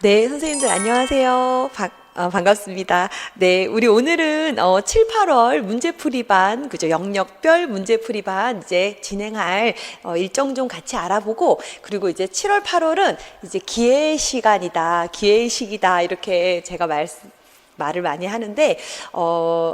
네, 선생님들 안녕하세요. 반갑습니다. 네, 우리 오늘은 7, 8월 문제풀이반, 그죠? 영역별 문제풀이반 이제 진행할 일정 좀 같이 알아보고, 그리고 이제 7월, 8월은 이제 기회 시간이다, 기회 시기다, 이렇게 제가 말을 많이 하는데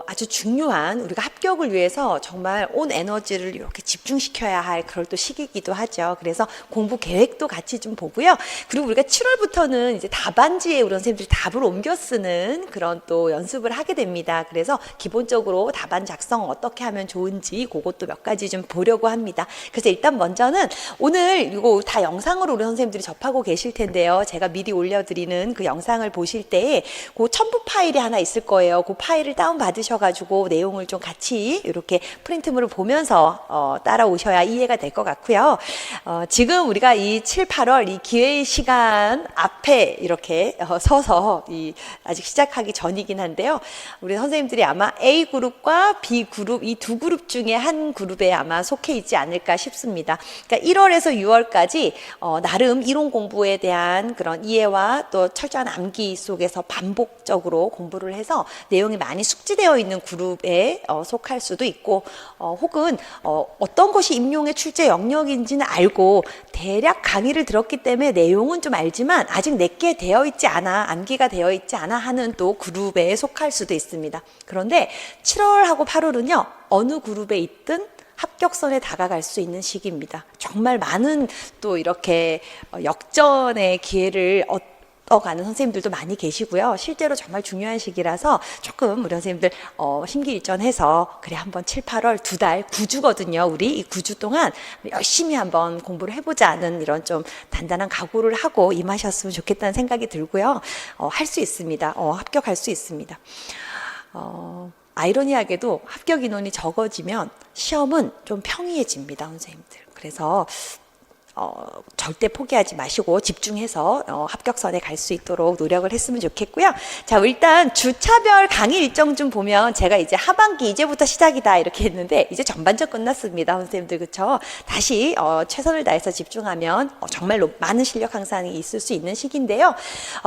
아주 중요한 우리가 합격을 위해서 정말 온 에너지를 이렇게 집중시켜야 할 그럴 또 시기이기도 하죠. 그래서 공부 계획도 같이 좀 보고요. 그리고 우리가 7월부터는 이제 답안지에 우리 선생님들이 답을 옮겨 쓰는 그런 또 연습을 하게 됩니다. 그래서 기본적으로 답안 작성 어떻게 하면 좋은지 그것도 몇 가지 좀 보려고 합니다. 그래서 일단 먼저는 오늘 이거 다 영상으로 우리 선생님들이 접하고 계실 텐데요. 제가 미리 올려드리는 그 영상을 보실 때에 그 첨부 파일이 하나 있을 거예요. 그 파일을 다운 받으셔가지고 내용을 좀 같이 이렇게 프린트물을 보면서 따라오셔야 이해가 될 것 같고요. 지금 우리가 이 7, 8월 이 기회 시간 앞에 이렇게 서서 아직 시작하기 전이긴 한데요. 우리 선생님들이 아마 A 그룹과 B 그룹 이 두 그룹 중에 한 그룹에 아마 속해 있지 않을까 싶습니다. 그러니까 1월에서 6월까지 나름 이론 공부에 대한 그런 이해와 또 철저한 암기 속에서 반복적으로 공부를 해서 내용이 많이 숙지되어 있는 그룹에 속할 수도 있고 혹은 어떤 것이 임용의 출제 영역인지는 알고 대략 강의를 들었기 때문에 내용은 좀 알지만 아직 내게 되어 있지 않아, 암기가 되어 있지 않아 하는 또 그룹에 속할 수도 있습니다. 그런데 7월하고 8월은요 어느 그룹에 있든 합격선에 다가갈 수 있는 시기입니다. 정말 많은 또 이렇게 역전의 기회를 얻어가는 선생님들도 많이 계시고요. 실제로 정말 중요한 시기라서 조금 우리 선생님들 심기일전해서 그래 한번 7, 8월 2달 9주거든요. 우리 이 9주 동안 열심히 한번 공부를 해보자는 이런 좀 단단한 각오를 하고 임하셨으면 좋겠다는 생각이 들고요. 할 수 있습니다. 합격할 수 있습니다. 아이러니하게도 합격 인원이 적어지면 시험은 좀 평이해집니다, 선생님들. 그래서 절대 포기하지 마시고 집중해서 합격선에 갈 수 있도록 노력을 했으면 좋겠고요. 자, 일단 주차별 강의 일정 좀 보면 제가 이제 하반기 이제부터 시작이다 이렇게 했는데 이제 전반전 끝났습니다, 선생님들. 그쵸? 다시 최선을 다해서 집중하면 정말로 많은 실력 향상이 있을 수 있는 시기인데요.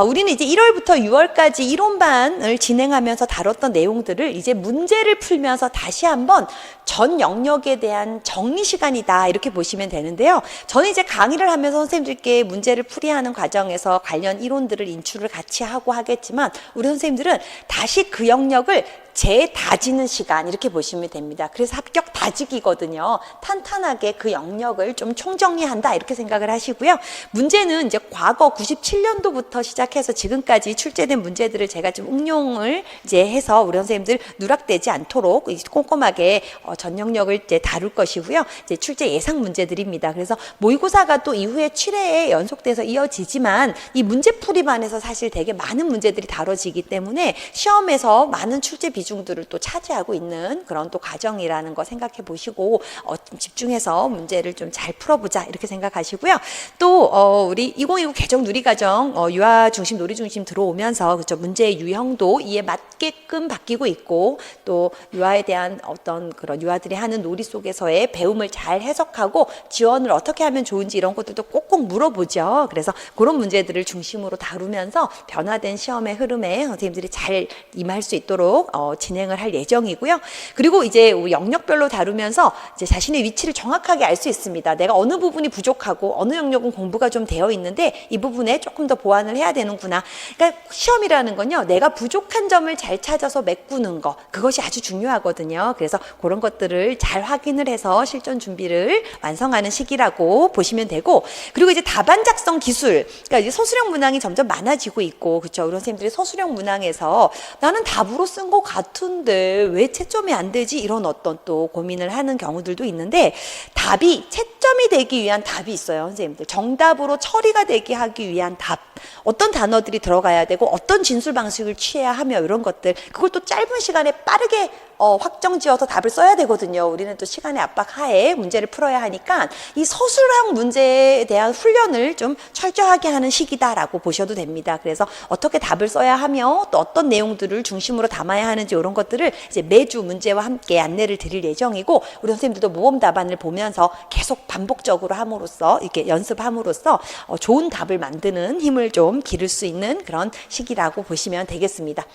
우리는 이제 1월부터 6월까지 이론반을 진행하면서 다뤘던 내용들을 이제 문제를 풀면서 다시 한번 전 영역에 대한 정리 시간이다 이렇게 보시면 되는데요. 저는 이제 강의를 하면서 선생님들께 문제를 풀이하는 과정에서 관련 이론들을 인출을 같이 하고 하겠지만 우리 선생님들은 다시 그 영역을 재다지는 시간 이렇게 보시면 됩니다. 그래서 합격 다지기거든요. 탄탄하게 그 영역을 좀 총정리한다 이렇게 생각을 하시고요. 문제는 이제 과거 97년도부터 시작해서 지금까지 출제된 문제들을 제가 좀 응용을 이제 해서 우리 선생님들 누락되지 않도록 꼼꼼하게 전 영역을 이제 다룰 것이고요. 이제 출제 예상 문제들입니다. 그래서 모의고사가 또 이후에 7회에 연속돼서 이어지지만 이 문제풀이반에서 사실 되게 많은 문제들이 다뤄지기 때문에 시험에서 많은 출제 비중들을 또 차지하고 있는 그런 또 과정이라는 거 생각해 보시고 좀 집중해서 문제를 좀 잘 풀어보자 이렇게 생각하시고요. 또 우리 2029 개정 누리과정 유아 중심 놀이 중심 들어오면서 그렇죠. 문제의 유형도 이에 맞게끔 바뀌고 있고 또 유아에 대한 어떤 그런 유아들이 하는 놀이 속에서의 배움을 잘 해석하고 지원을 어떻게 하면 좋은지 이런 것들도 꼭꼭 물어보죠. 그래서 그런 문제들을 중심으로 다루면서 변화된 시험의 흐름에 선생님들이 잘 임할 수 있도록 진행을 할 예정이고요. 그리고 이제 우리 영역별로 다루면서 이제 자신의 위치를 정확하게 알 수 있습니다. 내가 어느 부분이 부족하고 어느 영역은 공부가 좀 되어 있는데 이 부분에 조금 더 보완을 해야 되는구나. 그러니까 시험이라는 건요. 내가 부족한 점을 잘 찾아서 메꾸는 거 그것이 아주 중요하거든요. 그래서 그런 것들을 잘 확인을 해서 실전 준비를 완성하는 시기라고 보시면 되고 그리고 이제 답안 작성 기술 그러니까 이제 서술형 문항이 점점 많아지고 있고 그렇죠. 우리 선생님들이 서술형 문항에서 나는 답으로 쓴 것 같은데 왜 채점이 안 되지? 이런 어떤 또 고민을 하는 경우들도 있는데 답이 채점이 되기 위한 답이 있어요, 선생님들. 정답으로 처리가 되게 하기 위한 답. 어떤 단어들이 들어가야 되고 어떤 진술 방식을 취해야 하며 이런 것들 그걸 또 짧은 시간에 빠르게 확정지어서 답을 써야 되거든요. 우리는 또 시간의 압박 하에 문제를 풀어야 하니까 이 서술형 문제에 대한 훈련을 좀 철저하게 하는 시기다라고 보셔도 됩니다. 그래서 어떻게 답을 써야 하며 또 어떤 내용들을 중심으로 담아야 하는지 이런 것들을 이제 매주 문제와 함께 안내를 드릴 예정이고 우리 선생님들도 모범 답안을 보면서 계속 반복적으로 함으로써 이렇게 연습함으로써 좋은 답을 만드는 힘을 좀 기를 수 있는 그런 시기라고 보시면 되겠습니다.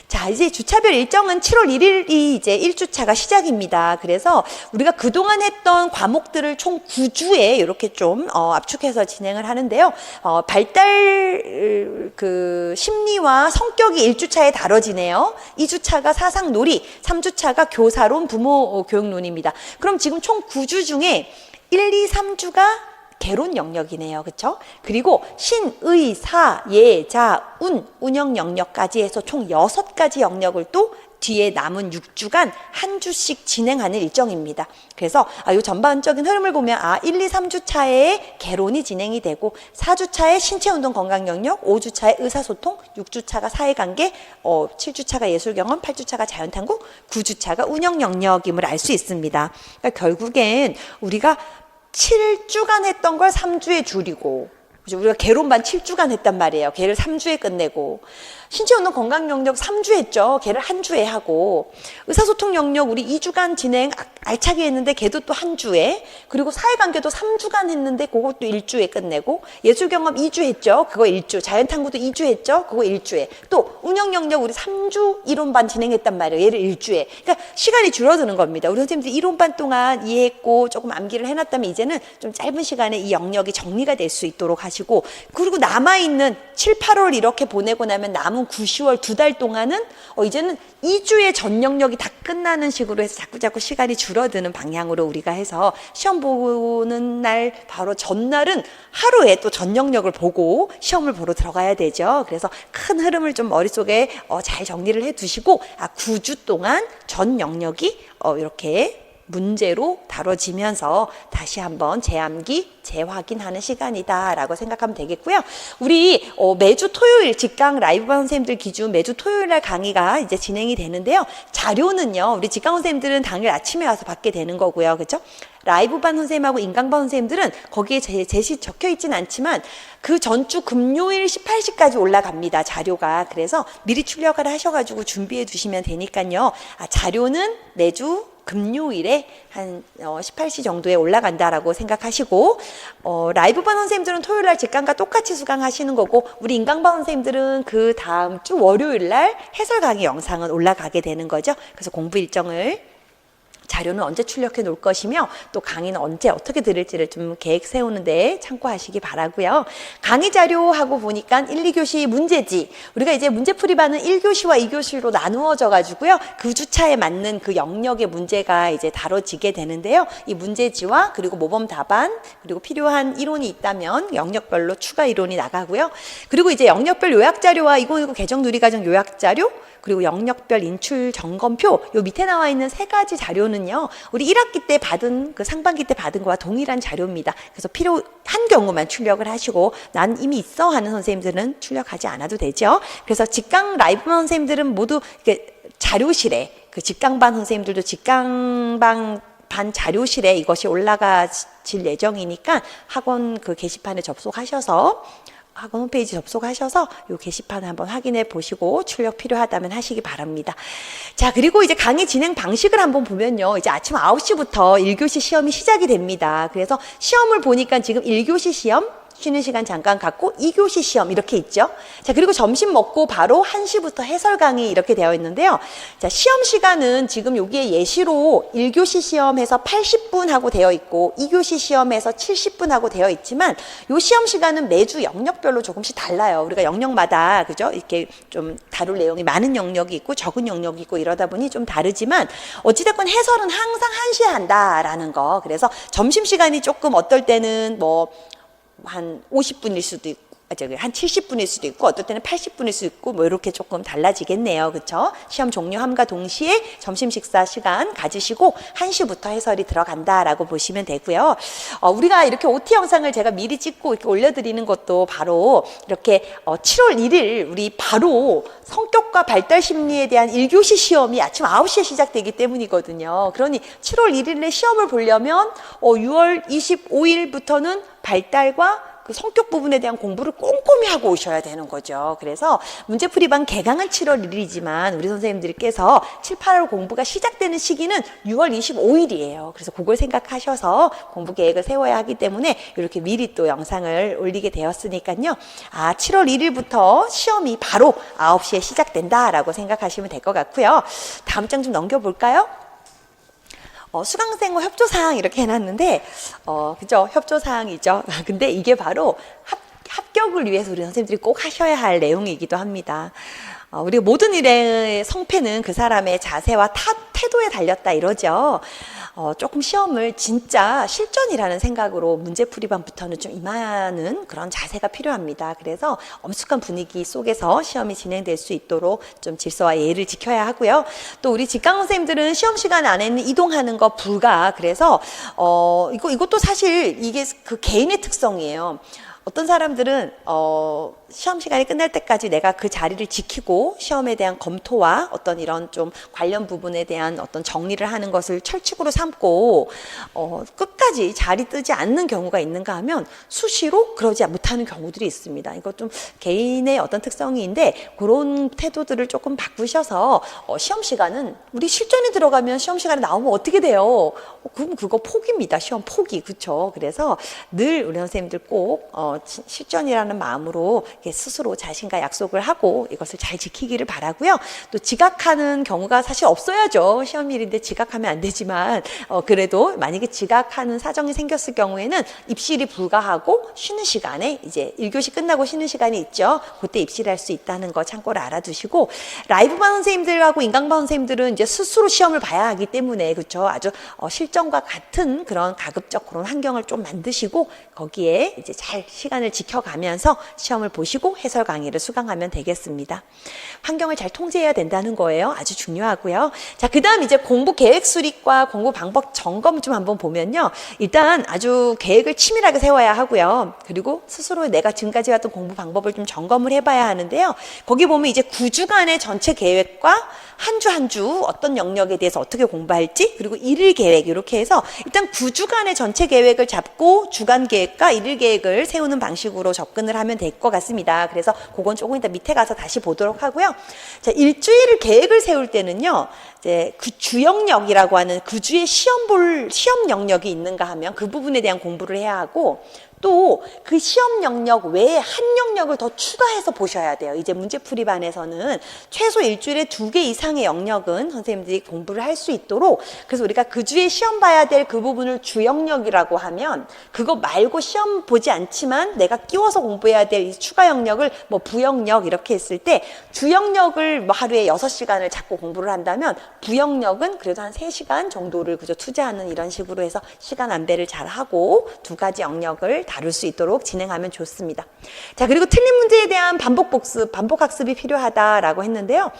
자, 이제 주차별 일정은 7월 1일이 이제 1주차가 시작입니다. 그래서 우리가 그동안 했던 과목들을 총 9주에 이렇게 좀 압축해서 진행을 하는데요. 발달 심리와 성격이 1주차에 다뤄지네요. 2주차가 사상놀이, 3주차가 교사론, 부모 교육론입니다. 그럼 지금 총 9주 중에 1, 2, 3주가 개론 영역이네요. 그렇죠? 그리고 신, 의, 사, 예, 자, 운, 운영 영역까지 해서 총 6가지 영역을 또 뒤에 남은 6주간 한 주씩 진행하는 일정입니다. 그래서 이 전반적인 흐름을 보면 1, 2, 3주차에 개론이 진행이 되고 4주차에 신체운동 건강 영역, 5주차에 의사소통, 6주차가 사회관계, 7주차가 예술경험, 8주차가 자연탐구, 9주차가 운영 영역임을 알 수 있습니다. 그러니까 결국엔 우리가 7주간 했던 걸 3주에 줄이고, 우리가 개론반 7주간 했단 말이에요. 걔를 3주에 끝내고, 신체운동 건강 영역 3주 했죠. 걔를 한 주에 하고, 의사소통 영역 우리 2주간 진행 알차게 했는데 걔도 또 한 주에, 그리고 사회관계도 3주간 했는데 그것도 1주에 끝내고, 예술경험 2주 했죠. 그거 1주, 자연탐구도 2주 했죠. 그거 1주에, 또 운영 영역 우리 3주 이론반 진행했단 말이에요. 얘를 1주에. 그러니까 시간이 줄어드는 겁니다. 우리 선생님들 이론반 동안 이해했고 조금 암기를 해놨다면 이제는 좀 짧은 시간에 이 영역이 정리가 될 수 있도록 하시고, 그리고 남아있는 7, 8월 이렇게 보내고 나면 남은 9, 10월 2달 동안은 이제는 2주의 전 영역이 다 끝나는 식으로 해서 자꾸 시간이 줄어드는 방향으로 우리가 해서 시험 보는 날 바로 전날은 하루에 또 전 영역을 보고 시험을 보러 들어가야 되죠. 그래서 큰 흐름을 좀 머릿속에 잘 정리를 해 두시고 9주 동안 전 영역이 이렇게 문제로 다뤄지면서 다시 한번 재암기, 재확인하는 시간이다라고 생각하면 되겠고요. 우리 매주 토요일 직강 라이브반 선생님들 기준 매주 토요일 날 강의가 이제 진행이 되는데요. 자료는요, 우리 직강 선생님들은 당일 아침에 와서 받게 되는 거고요. 그렇죠? 라이브반 선생님하고 인강반 선생님들은 거기에 제시 적혀 있진 않지만 그 전주 금요일 18시까지 올라갑니다. 자료가. 그래서 미리 출력을 하셔가지고 준비해 두시면 되니까요. 자료는 매주 금요일에 한 18시 정도에 올라간다라고 생각하시고, 라이브반 선생님들은 토요일날 직강과 똑같이 수강하시는 거고, 우리 인강반 선생님들은 그 다음 주 월요일날 해설 강의 영상은 올라가게 되는 거죠. 그래서 공부 일정을 자료는 언제 출력해 놓을 것이며 또 강의는 언제 어떻게 들을지를 좀 계획 세우는데 참고하시기 바라고요. 강의 자료하고 보니까 1, 2교시 문제지, 우리가 이제 문제풀이반은 1교시와 2교시로 나누어져 가지고요. 그 주차에 맞는 그 영역의 문제가 이제 다뤄지게 되는데요. 이 문제지와 그리고 모범 답안 그리고 필요한 이론이 있다면 영역별로 추가 이론이 나가고요. 그리고 이제 영역별 요약 자료와 2019 개정 누리과정 요약 자료 그리고 영역별 인출 점검표, 요 밑에 나와 있는 3가지 자료는요, 우리 1학기 때 받은, 그 상반기 때 받은 거와 동일한 자료입니다. 그래서 필요한 경우만 출력을 하시고, 난 이미 있어 하는 선생님들은 출력하지 않아도 되죠. 그래서 직강 라이브반 선생님들은 모두 이렇게 자료실에, 그 직강반 선생님들도 직강반 자료실에 이것이 올라가질 예정이니까 학원 그 게시판에 접속하셔서 학원 홈페이지 접속하셔서 이 게시판을 한번 확인해 보시고 출력 필요하다면 하시기 바랍니다. 자, 그리고 이제 강의 진행 방식을 한번 보면요. 이제 아침 9시부터 1교시 시험이 시작이 됩니다. 그래서 시험을 보니까 지금 1교시 시험, 쉬는 시간 잠깐 갖고 2교시 시험 이렇게 있죠. 자, 그리고 점심 먹고 바로 1시부터 해설 강의 이렇게 되어 있는데요. 자, 시험 시간은 지금 여기에 예시로 1교시 시험에서 80분 하고 되어 있고 2교시 시험에서 70분 하고 되어 있지만 요 시험 시간은 매주 영역별로 조금씩 달라요. 우리가 영역마다 그죠? 이렇게 좀 다룰 내용이 많은 영역이 있고 적은 영역이 있고 이러다 보니 좀 다르지만 어찌됐건 해설은 항상 1시에 한다라는 거. 그래서 점심 시간이 조금 어떨 때는 한 50분일 수도 있고, 한 70분일 수도 있고, 어떨 때는 80분일 수도 있고, 뭐 이렇게 조금 달라지겠네요. 그렇죠? 시험 종료함과 동시에 점심 식사 시간 가지시고 1시부터 해설이 들어간다라고 보시면 되고요. 우리가 이렇게 OT 영상을 제가 미리 찍고 이렇게 올려드리는 것도 바로 이렇게 7월 1일 우리 바로 성격과 발달 심리에 대한 1교시 시험이 아침 9시에 시작되기 때문이거든요. 그러니 7월 1일에 시험을 보려면 6월 25일부터는 발달과 그 성격 부분에 대한 공부를 꼼꼼히 하고 오셔야 되는 거죠. 그래서 문제풀이반 개강은 7월 1일이지만 우리 선생님들께서 7, 8월 공부가 시작되는 시기는 6월 25일이에요. 그래서 그걸 생각하셔서 공부 계획을 세워야 하기 때문에 이렇게 미리 또 영상을 올리게 되었으니까요. 7월 1일부터 시험이 바로 9시에 시작된다라고 생각하시면 될 것 같고요. 다음 장 좀 넘겨볼까요? 수강생과 협조사항 이렇게 해놨는데, 그죠? 협조사항이죠. 근데 이게 바로 합격을 위해서 우리 선생님들이 꼭 하셔야 할 내용이기도 합니다. 우리가 모든 일의 성패는 그 사람의 자세와 태도에 달렸다 이러죠. 조금 시험을 진짜 실전이라는 생각으로 문제풀이반부터는 좀 임하는 그런 자세가 필요합니다. 그래서 엄숙한 분위기 속에서 시험이 진행될 수 있도록 좀 질서와 예의를 지켜야 하고요. 또 우리 직강 선생님들은 시험 시간 안에는 이동하는 거 불가. 그래서 이것도 사실 이게 그 개인의 특성이에요. 어떤 사람들은 시험 시간이 끝날 때까지 내가 그 자리를 지키고 시험에 대한 검토와 어떤 이런 좀 관련 부분에 대한 어떤 정리를 하는 것을 철칙으로 삼고 끝까지 자리 뜨지 않는 경우가 있는가 하면 수시로 그러지 못하는 경우들이 있습니다. 이거 좀 개인의 어떤 특성인데 그런 태도들을 조금 바꾸셔서 시험 시간은 우리 실전에 들어가면 시험 시간에 나오면 어떻게 돼요? 그럼 그거 포기입니다. 시험 포기. 그렇죠? 그래서 늘 우리 선생님들 꼭 실전이라는 마음으로 스스로 자신과 약속을 하고 이것을 잘 지키기를 바라고요. 또 지각하는 경우가 사실 없어야죠. 시험일인데 지각하면 안 되지만 그래도 만약에 지각하는 사정이 생겼을 경우에는 입실이 불가하고 쉬는 시간에 이제 1교시 끝나고 쉬는 시간이 있죠. 그때 입실할 수 있다는 거 참고로 알아두시고 라이브반 선생님들하고 인강반 선생님들은 이제 스스로 시험을 봐야 하기 때문에 그렇죠. 아주 실전과 같은 그런 가급적 그런 환경을 좀 만드시고 거기에 이제 잘 시간을 지켜가면서 시험을 보시고 해설 강의를 수강하면 되겠습니다. 환경을 잘 통제해야 된다는 거예요. 아주 중요하고요. 자, 그 다음 이제 공부 계획 수립과 공부 방법 점검 좀 한번 보면요. 일단 아주 계획을 치밀하게 세워야 하고요. 그리고 스스로 내가 지금까지 해왔던 공부 방법을 좀 점검을 해봐야 하는데요. 거기 보면 이제 9주간의 전체 계획과 한 주 한 주 어떤 영역에 대해서 어떻게 공부할지 그리고 일일 계획 이렇게 해서 일단 9주간의 전체 계획을 잡고 주간 계획과 일일 계획을 세우는 방식으로 접근을 하면 될 것 같습니다. 그래서 그건 조금 이따 밑에 가서 다시 보도록 하고요. 자, 일주일 계획을 세울 때는요. 이제 그 주 영역이라고 하는 그 주에 시험 영역이 있는가 하면 그 부분에 대한 공부를 해야 하고 또 그 시험 영역 외에 한 영역을 더 추가해서 보셔야 돼요. 이제 문제풀이반에서는 최소 일주일에 2개 이상의 영역은 선생님들이 공부를 할 수 있도록 그래서 우리가 그 주에 시험 봐야 될 그 부분을 주 영역이라고 하면 그거 말고 시험 보지 않지만 내가 끼워서 공부해야 될 이 추가 영역을 뭐 부영역 이렇게 했을 때 주 영역을 뭐 하루에 6시간을 잡고 공부를 한다면 부영역은 그래도 한 3시간 정도를 그저 투자하는 이런 식으로 해서 시간 안배를 잘 하고 두 가지 영역을 다룰 수 있도록 진행하면 좋습니다. 자, 그리고 틀린 문제에 대한 반복 학습이 필요하다라고 했는데요.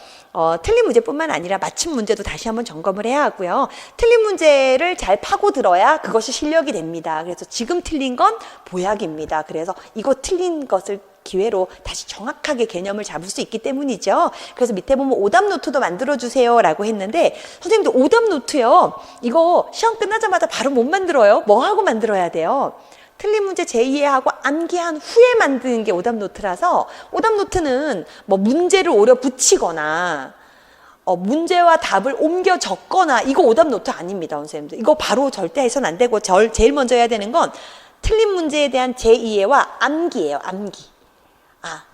틀린 문제뿐만 아니라 맞춤 문제도 다시 한번 점검을 해야 하고요. 틀린 문제를 잘 파고들어야 그것이 실력이 됩니다. 그래서 지금 틀린 건 보약입니다. 그래서 이거 틀린 것을 기회로 다시 정확하게 개념을 잡을 수 있기 때문이죠. 그래서 밑에 보면 오답 노트도 만들어주세요 라고 했는데 선생님들 오답 노트요. 이거 시험 끝나자마자 바로 못 만들어요. 뭐 하고 만들어야 돼요? 틀린 문제 재이해하고 암기한 후에 만드는 게 오답 노트라서 오답 노트는 뭐 문제를 오려 붙이거나 문제와 답을 옮겨 적거나 이거 오답 노트 아닙니다. 선생님들. 이거 바로 절대 해서는 안 되고 제일 먼저 해야 되는 건 틀린 문제에 대한 재이해와 암기예요. 암기.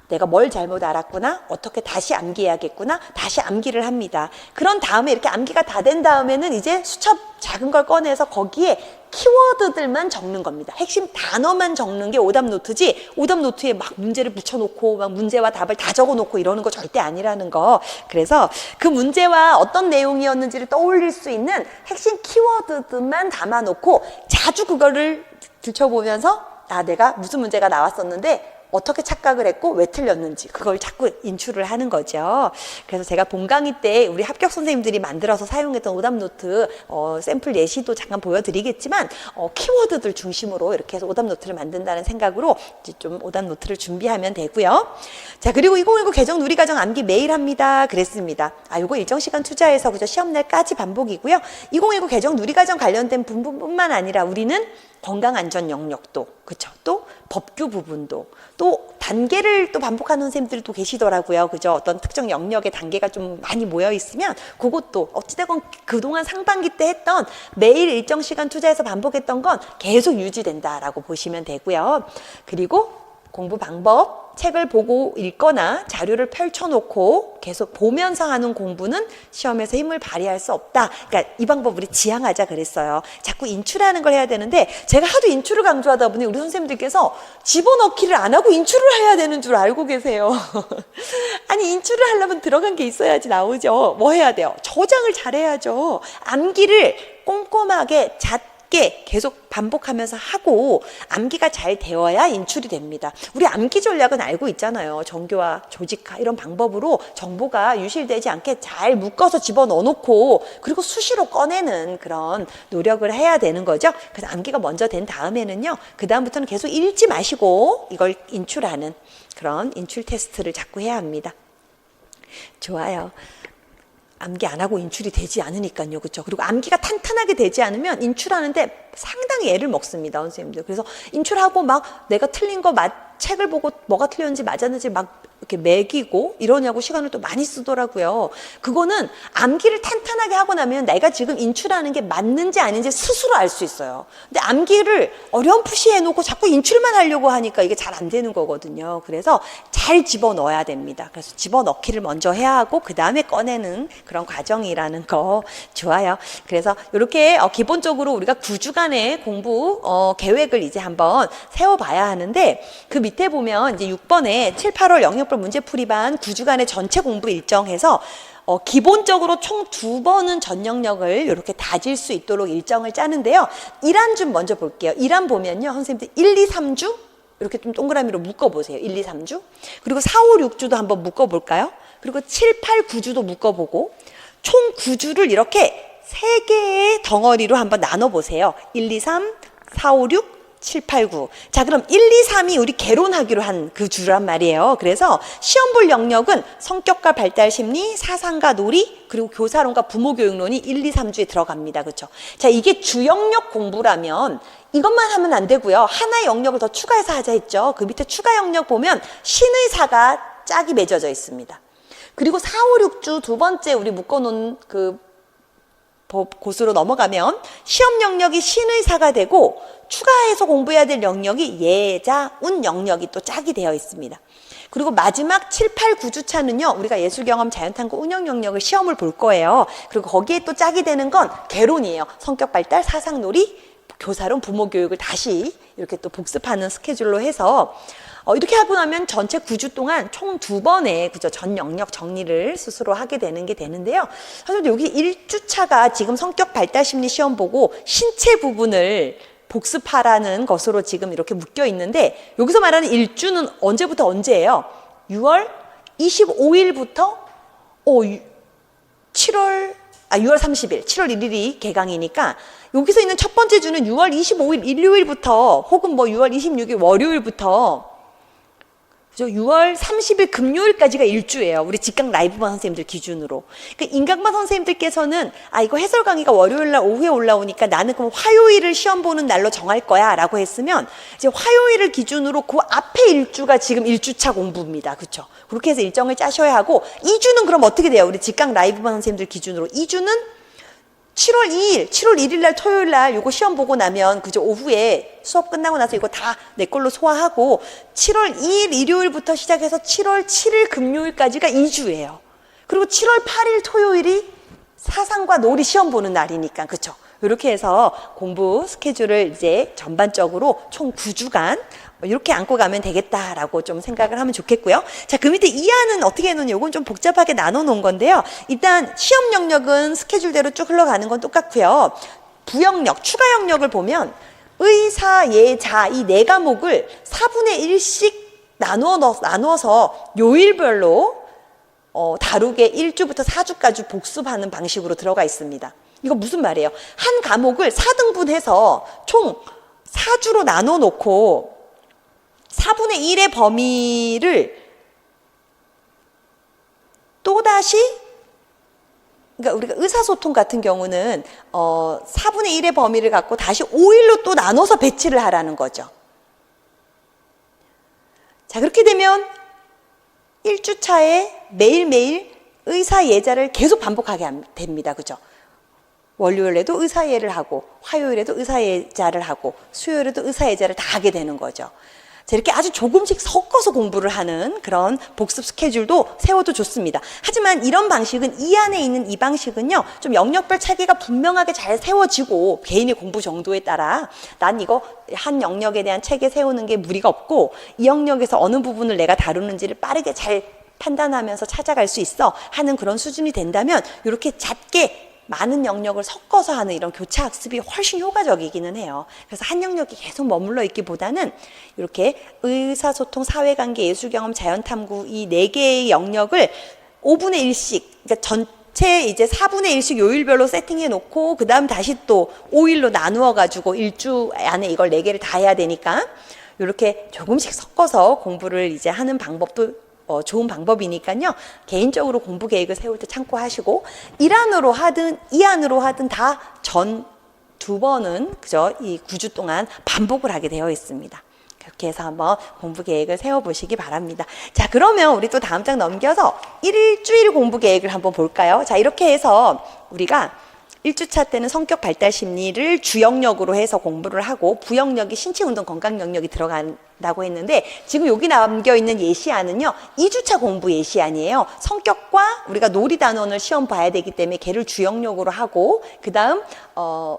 내가 뭘 잘못 알았구나. 어떻게 다시 암기해야겠구나. 다시 암기를 합니다. 그런 다음에 이렇게 암기가 다 된 다음에는 이제 수첩 작은 걸 꺼내서 거기에 키워드들만 적는 겁니다. 핵심 단어만 적는 게 오답 노트지 오답 노트에 막 문제를 붙여놓고 막 문제와 답을 다 적어놓고 이러는 거 절대 아니라는 거. 그래서 그 문제와 어떤 내용이었는지를 떠올릴 수 있는 핵심 키워드들만 담아놓고 자주 그거를 들춰보면서 내가 무슨 문제가 나왔었는데 어떻게 착각을 했고 왜 틀렸는지 그걸 자꾸 인출을 하는 거죠. 그래서 제가 본 강의 때 우리 합격 선생님들이 만들어서 사용했던 오답 노트 샘플 예시도 잠깐 보여드리겠지만 키워드들 중심으로 이렇게 해서 오답 노트를 만든다는 생각으로 이제 좀 오답 노트를 준비하면 되고요. 자, 그리고 2019 개정 누리과정 암기 매일 합니다. 그랬습니다. 요거 일정 시간 투자해서 그저 시험 날까지 반복이고요. 2019 개정 누리과정 관련된 부분뿐만 아니라 우리는 건강안전 영역도, 그쵸? 또 법규 부분도, 또 단계를 또 반복하는 선생님들도 계시더라고요. 그죠? 어떤 특정 영역의 단계가 좀 많이 모여 있으면 그것도 어찌되건 그동안 상반기 때 했던 매일 일정 시간 투자해서 반복했던 건 계속 유지된다라고 보시면 되고요. 그리고 공부 방법, 책을 보고 읽거나 자료를 펼쳐놓고 계속 보면서 하는 공부는 시험에서 힘을 발휘할 수 없다. 그러니까 이 방법 우리 지향하자 그랬어요. 자꾸 인출하는 걸 해야 되는데 제가 하도 인출을 강조하다 보니 우리 선생님들께서 집어넣기를 안 하고 인출을 해야 되는 줄 알고 계세요. 아니 인출을 하려면 들어간 게 있어야지 나오죠. 뭐 해야 돼요? 저장을 잘해야죠. 암기를 꼼꼼하게 계속 반복하면서 하고 암기가 잘 되어야 인출이 됩니다. 우리 암기 전략은 알고 있잖아요. 정교화, 조직화 이런 방법으로 정보가 유실되지 않게 잘 묶어서 집어넣어 놓고 그리고 수시로 꺼내는 그런 노력을 해야 되는 거죠. 그래서 암기가 먼저 된 다음에는요. 그 다음부터는 계속 읽지 마시고 이걸 인출하는 그런 인출 테스트를 자꾸 해야 합니다. 좋아요. 암기 안 하고 인출이 되지 않으니까요. 그렇죠? 그리고 암기가 탄탄하게 되지 않으면 인출하는데 상당히 애를 먹습니다. 선생님들. 그래서 인출하고 막 내가 틀린 거 책을 보고 뭐가 틀렸는지 맞았는지 막 이렇게 매기고 이러냐고 시간을 또 많이 쓰더라고요. 그거는 암기를 탄탄하게 하고 나면 내가 지금 인출하는 게 맞는지 아닌지 스스로 알 수 있어요. 근데 암기를 어렴풋이 해놓고 자꾸 인출만 하려고 하니까 이게 잘 안 되는 거거든요. 그래서 잘 집어넣어야 됩니다. 그래서 집어넣기를 먼저 해야 하고 그 다음에 꺼내는 그런 과정이라는 거 좋아요. 그래서 이렇게 기본적으로 우리가 9주간의 공부 계획을 이제 한번 세워봐야 하는데 그 밑에 보면 이제 6번에 7, 8월 영역별 문제풀이반 9주간의 전체 공부 일정해서 기본적으로 총 2번은 전 영역을 이렇게 다질 수 있도록 일정을 짜는데요. 1안 좀 먼저 볼게요. 1안 보면요. 선생님들 1, 2, 3주 이렇게 좀 동그라미로 묶어보세요. 1, 2, 3주. 그리고 4, 5, 6주도 한번 묶어볼까요? 그리고 7, 8, 9주도 묶어보고 총 9주를 이렇게 3개의 덩어리로 한번 나눠보세요. 1, 2, 3, 4, 5, 6, 7, 8, 9. 자, 그럼 1, 2, 3이 우리 개론하기로 한 그 주란 말이에요. 그래서 시험 볼 영역은 성격과 발달 심리, 사상과 놀이, 그리고 교사론과 부모교육론이 1, 2, 3주에 들어갑니다. 그렇죠? 자, 이게 주 영역 공부라면 이것만 하면 안 되고요. 하나의 영역을 더 추가해서 하자 했죠. 그 밑에 추가 영역 보면 신의사가 짝이 맺어져 있습니다. 그리고 4, 5, 6주 두 번째 우리 묶어놓은 그 곳으로 넘어가면 시험 영역이 신의사가 되고 추가해서 공부해야 될 영역이 예자, 운 영역이 또 짝이 되어 있습니다. 그리고 마지막 7, 8, 9주 차는요. 우리가 예술경험, 자연탐구, 운영 영역을 시험을 볼 거예요. 그리고 거기에 또 짝이 되는 건 개론이에요. 성격발달, 사상놀이, 교사론, 부모교육을 다시 이렇게 또 복습하는 스케줄로 해서 이렇게 하고 나면 전체 9주 동안 총 2번의 그죠 전 영역 정리를 스스로 하게 되는 게 되는데요. 사실 여기 1주차가 지금 성격 발달 심리 시험 보고 신체 부분을 복습하라는 것으로 지금 이렇게 묶여 있는데 여기서 말하는 1주는 언제부터 언제예요? 6월 25일부터 6월 30일, 7월 1일이 개강이니까 여기서 있는 첫 번째 주는 6월 25일 일요일부터 혹은 뭐 6월 26일 월요일부터 6월 30일 금요일까지가 1주예요. 우리 직강 라이브반 선생님들 기준으로. 그러니까 인강반 선생님들께서는 이거 해설 강의가 월요일날 오후에 올라오니까 나는 그럼 화요일을 시험 보는 날로 정할 거야 라고 했으면 이제 화요일을 기준으로 그 앞에 1주가 지금 1주차 공부입니다. 그렇죠? 그렇게 해서 일정을 짜셔야 하고 2주는 그럼 어떻게 돼요? 우리 직강 라이브반 선생님들 기준으로 2주는 7월 2일, 7월 1일 날 토요일 날 이거 시험 보고 나면 그저 오후에 수업 끝나고 나서 이거 다 내 걸로 소화하고 7월 2일 일요일부터 시작해서 7월 7일 금요일까지가 2주예요. 그리고 7월 8일 토요일이 사상과 놀이 시험 보는 날이니까 그렇죠? 이렇게 해서 공부 스케줄을 이제 전반적으로 총 9주간 이렇게 안고 가면 되겠다라고 좀 생각을 하면 좋겠고요. 자, 그 밑에 이하는 어떻게 해놓은 요건 좀 복잡하게 나눠 놓은 건데요. 일단 시험 영역은 스케줄대로 쭉 흘러가는 건 똑같고요. 부영역, 추가 영역을 보면 의사, 예, 자 이 4과목을 4분의 1씩 나누어서 요일별로 다루게 1주부터 4주까지 복습하는 방식으로 들어가 있습니다. 이거 무슨 말이에요? 한 과목을 4등분해서 총 4주로 나눠 놓고 4분의 1의 범위를 또다시 그러니까 우리가 의사소통 같은 경우는 4분의 1의 범위를 갖고 다시 5일로 또 나눠서 배치를 하라는 거죠. 자, 그렇게 되면 1주차에 매일매일 의사예자를 계속 반복하게 됩니다. 그죠? 월요일에도 의사예를 하고, 화요일에도 의사예자를 하고, 수요일에도 의사예자를 다 하게 되는 거죠. 자, 이렇게 아주 조금씩 섞어서 공부를 하는 그런 복습 스케줄도 세워도 좋습니다. 하지만 이런 방식은, 이 안에 있는 이 방식은요, 좀 영역별 차이가 분명하게 잘 세워지고, 개인의 공부 정도에 따라 난 이거 한 영역에 대한 체계 세우는 게 무리가 없고, 이 영역에서 어느 부분을 내가 다루는지를 빠르게 잘 판단하면서 찾아갈 수 있어 하는 그런 수준이 된다면, 이렇게 작게 많은 영역을 섞어서 하는 이런 교차 학습이 훨씬 효과적이기는 해요. 그래서 한 영역이 계속 머물러 있기보다는 이렇게 의사소통, 사회관계, 예술경험, 자연탐구 이 4개의 영역을 5분의 1씩, 그러니까 전체 이제 4분의 1씩 요일별로 세팅해 놓고, 그 다음 다시 또 5일로 나누어 가지고 1주 안에 이걸 4개를 다 해야 되니까 이렇게 조금씩 섞어서 공부를 이제 하는 방법도 좋은 방법이니까요. 개인적으로 공부 계획을 세울 때 참고하시고, 1안으로 하든 2안으로 하든 다 전 2번은 그죠? 이 9주 동안 반복을 하게 되어 있습니다. 그렇게 해서 한번 공부 계획을 세워보시기 바랍니다. 자, 그러면 우리 또 다음 장 넘겨서 일주일 공부 계획을 한번 볼까요? 자, 이렇게 해서 우리가 1주차 때는 성격 발달 심리를 주영역으로 해서 공부를 하고, 부영역이 신체 운동 건강 영역이 들어간다고 했는데, 지금 여기 남겨있는 예시안은요 2주차 공부 예시안이에요. 성격과 우리가 놀이 단원을 시험 봐야 되기 때문에 걔를 주영역으로 하고, 그 다음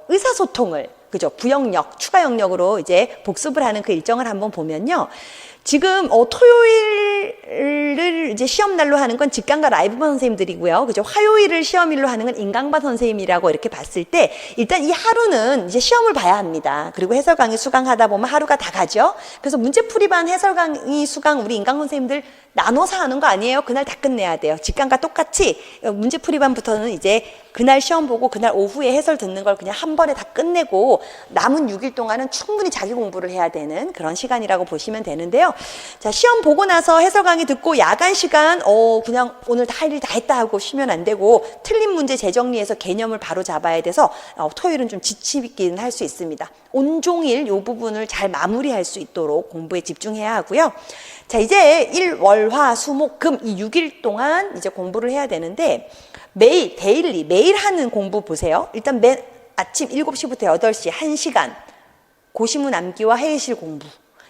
의사소통을 그죠, 부영역, 추가 영역으로 이제 복습을 하는 그 일정을 한번 보면요, 지금 토요일을 이제 시험날로 하는 건 직강과 라이브반 선생님들이고요. 그죠? 화요일을 시험일로 하는 건 인강반 선생님이라고 이렇게 봤을 때, 일단 이 하루는 이제 시험을 봐야 합니다. 그리고 해설 강의 수강하다 보면 하루가 다 가죠. 그래서 문제풀이반, 해설 강의 수강 우리 인강 선생님들 나눠서 하는 거 아니에요. 그날 다 끝내야 돼요. 직강과 똑같이 문제풀이반부터는 이제 그날 시험 보고 그날 오후에 해설 듣는 걸 그냥 한 번에 다 끝내고, 남은 6일 동안은 충분히 자기 공부를 해야 되는 그런 시간이라고 보시면 되는데요. 자, 시험 보고 나서 해설 강의 듣고 야간 시간 그냥 오늘 다 할 일 다 했다 하고 쉬면 안 되고, 틀린 문제 재정리해서 개념을 바로 잡아야 돼서 토요일은 좀 지치기는 할 수 있습니다. 온종일 이 부분을 잘 마무리할 수 있도록 공부에 집중해야 하고요. 자, 이제 일, 월, 화, 수, 목, 금 이 6일 동안 이제 공부를 해야 되는데, 매일 데일리 매일 하는 공부 보세요. 일단 맨 아침 7시부터 8시 1시간 고시문 암기와 회의실 공부,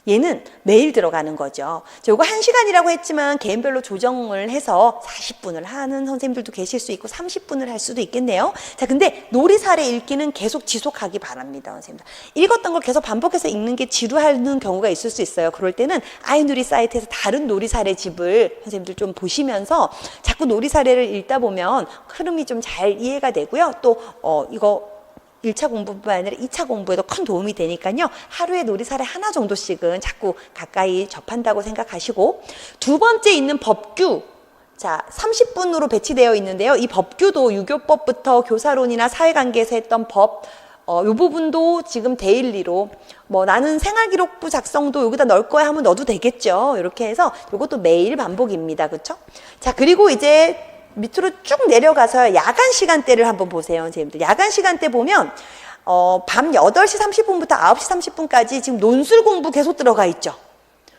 얘는 매일 들어가는 거죠. 요거 1시간이라고 했지만 개인별로 조정을 해서 40분을 하는 선생님들도 계실 수 있고 30분을 할 수도 있겠네요. 자, 근데 놀이사례 읽기는 계속 지속하기 바랍니다, 선생님들. 읽었던 걸 계속 반복해서 읽는 게 지루하는 경우가 있을 수 있어요. 그럴 때는 아이누리 사이트에서 다른 놀이사례 집을 선생님들 좀 보시면서 자꾸 놀이사례를 읽다 보면 흐름이 좀 잘 이해가 되고요. 또 이거 1차 공부뿐만 아니라 2차 공부에도 큰 도움이 되니까요. 하루에 놀이사례 하나 정도씩은 자꾸 가까이 접한다고 생각하시고, 두 번째 있는 법규, 자 30분으로 배치되어 있는데요. 이 법규도 유교법부터 교사론이나 사회관계에서 했던 법, 요 부분도 지금 데일리로, 나는 생활기록부 작성도 여기다 넣을 거야 하면 넣어도 되겠죠. 이렇게 해서 이것도 매일 반복입니다. 그렇죠? 자, 그리고 이제 밑으로 쭉 내려가서 야간 시간대를 한번 보세요, 선생님들. 야간 시간대 보면 밤 8시 30분부터 9시 30분까지 지금 논술 공부 계속 들어가 있죠.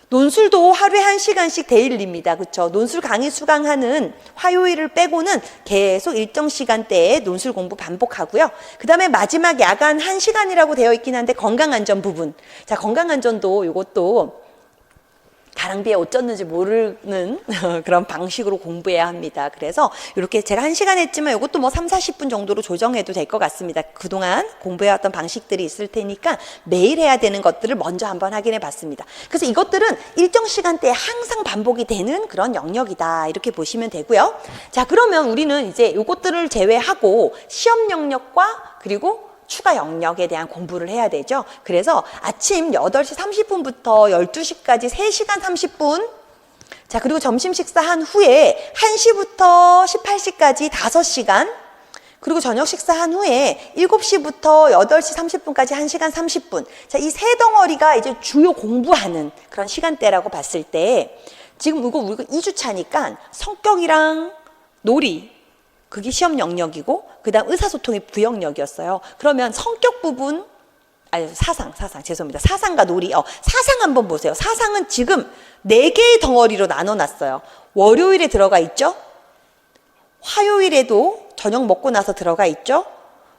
논술도 하루에 1시간씩 데일리입니다. 그렇죠? 논술 강의 수강하는 화요일을 빼고는 계속 일정 시간대에 논술 공부 반복하고요. 그 다음에 마지막 야간 1시간이라고 되어 있긴 한데 건강안전 부분. 자, 건강안전도 이것도 가랑비에 옷 젖는지 모르는 그런 방식으로 공부해야 합니다. 그래서 이렇게 제가 1시간 했지만 이것도 3, 40분 정도로 조정해도 될 것 같습니다. 그동안 공부해왔던 방식들이 있을 테니까 매일 해야 되는 것들을 먼저 한번 확인해 봤습니다. 그래서 이것들은 일정 시간대에 항상 반복이 되는 그런 영역이다, 이렇게 보시면 되고요. 자, 그러면 우리는 이제 이것들을 제외하고 시험 영역과 그리고 추가 영역에 대한 공부를 해야 되죠. 그래서 아침 8시 30분부터 12시까지 3시간 30분, 자, 그리고 점심 식사한 후에 1시부터 18시까지 5시간, 그리고 저녁 식사한 후에 7시부터 8시 30분까지 1시간 30분. 자, 이 세 덩어리가 이제 주요 공부하는 그런 시간대라고 봤을 때, 지금 이거 우리가 2주차니까 성격이랑 놀이, 그게 시험 영역이고 그다음 의사소통이 부영역이었어요. 그러면 성격 부분, 아니 사상 죄송합니다. 사상과 놀이. 사상 한번 보세요. 사상은 지금 4개의 덩어리로 나눠놨어요. 월요일에 들어가 있죠. 화요일에도 저녁 먹고 나서 들어가 있죠.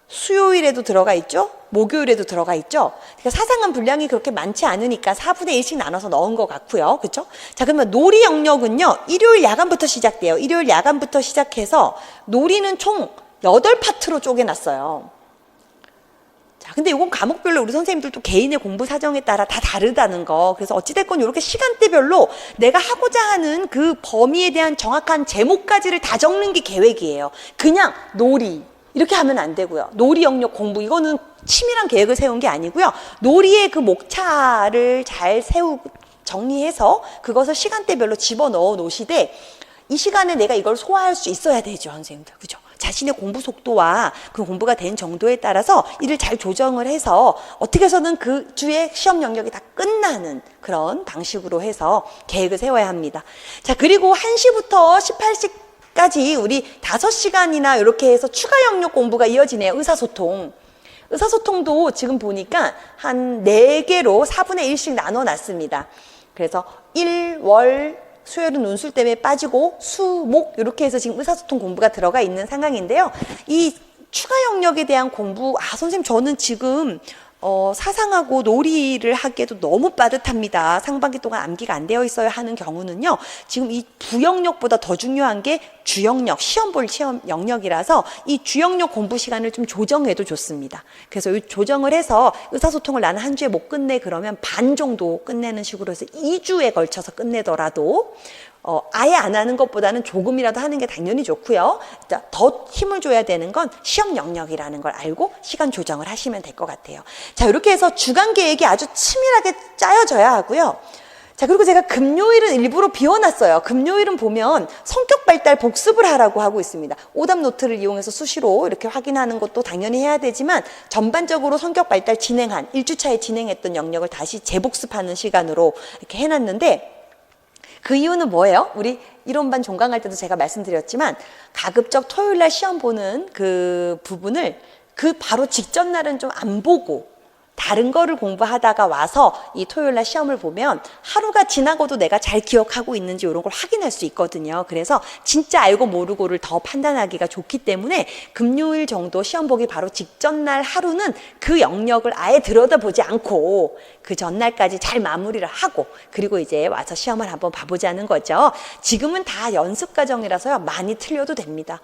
수요일에도 들어가 있죠. 목요일에도 들어가 있죠. 그러니까 사상은 분량이 그렇게 많지 않으니까 4분의 1씩 나눠서 넣은 것 같고요. 그렇죠? 자, 그러면 놀이 영역은요. 일요일 야간부터 시작돼요. 일요일 야간부터 시작해서 놀이는 총 8파트로 쪼개놨어요. 자, 근데 이건 과목별로 우리 선생님들도 개인의 공부 사정에 따라 다 다르다는 거. 그래서 어찌됐건 이렇게 시간대별로 내가 하고자 하는 그 범위에 대한 정확한 제목까지를 다 적는 게 계획이에요. 그냥 놀이 이렇게 하면 안 되고요. 놀이 영역 공부, 이거는 치밀한 계획을 세운 게 아니고요. 놀이의 그 목차를 잘 정리해서 그것을 시간대별로 집어넣어 놓으시되 이 시간에 내가 이걸 소화할 수 있어야 되죠, 선생님들. 그죠? 자신의 공부 속도와 그 공부가 된 정도에 따라서 이를 잘 조정을 해서 어떻게 해서는 그 주의 시험 영역이 다 끝나는 그런 방식으로 해서 계획을 세워야 합니다. 자, 그리고 1시부터 18시 까지 우리 5시간이나 이렇게 해서 추가 영역 공부가 이어지네요. 의사소통. 의사소통도 지금 보니까 한 4개로 4분의 1씩 나눠 놨습니다. 그래서 일, 월, 수요일은 논술 때문에 빠지고 수, 목 이렇게 해서 지금 의사소통 공부가 들어가 있는 상황인데요. 이 추가 영역에 대한 공부, 선생님 저는 지금 사상하고 놀이를 하기에도 너무 빠듯합니다. 상반기 동안 암기가 안 되어 있어야 하는 경우는요. 지금 이 부영역보다 더 중요한 게 주영역, 시험 볼 시험 영역이라서 이 주영역 공부 시간을 좀 조정해도 좋습니다. 그래서 이 조정을 해서 의사소통을 나는 한 주에 못 끝내 그러면 반 정도 끝내는 식으로 해서 2주에 걸쳐서 끝내더라도 아예 안 하는 것보다는 조금이라도 하는 게 당연히 좋고요. 더 힘을 줘야 되는 건 시험 영역이라는 걸 알고 시간 조정을 하시면 될 것 같아요. 자, 이렇게 해서 주간 계획이 아주 치밀하게 짜여져야 하고요. 자, 그리고 제가 금요일은 일부러 비워놨어요. 금요일은 보면 성격 발달 복습을 하라고 하고 있습니다. 오답 노트를 이용해서 수시로 이렇게 확인하는 것도 당연히 해야 되지만 전반적으로 성격 발달 진행한 1주차에 진행했던 영역을 다시 재복습하는 시간으로 이렇게 해놨는데 그 이유는 뭐예요? 우리 이론반 종강할 때도 제가 말씀드렸지만 가급적 토요일날 시험 보는 그 부분을 그 바로 직전 날은 좀 안 보고 다른 거를 공부하다가 와서 이 토요일날 시험을 보면 하루가 지나고도 내가 잘 기억하고 있는지 이런 걸 확인할 수 있거든요. 그래서 진짜 알고 모르고를 더 판단하기가 좋기 때문에 금요일 정도 시험 보기 바로 직전 날 하루는 그 영역을 아예 들여다보지 않고 그 전날까지 잘 마무리를 하고 그리고 이제 와서 시험을 한번 봐보자는 거죠. 지금은 다 연습 과정이라서요. 많이 틀려도 됩니다.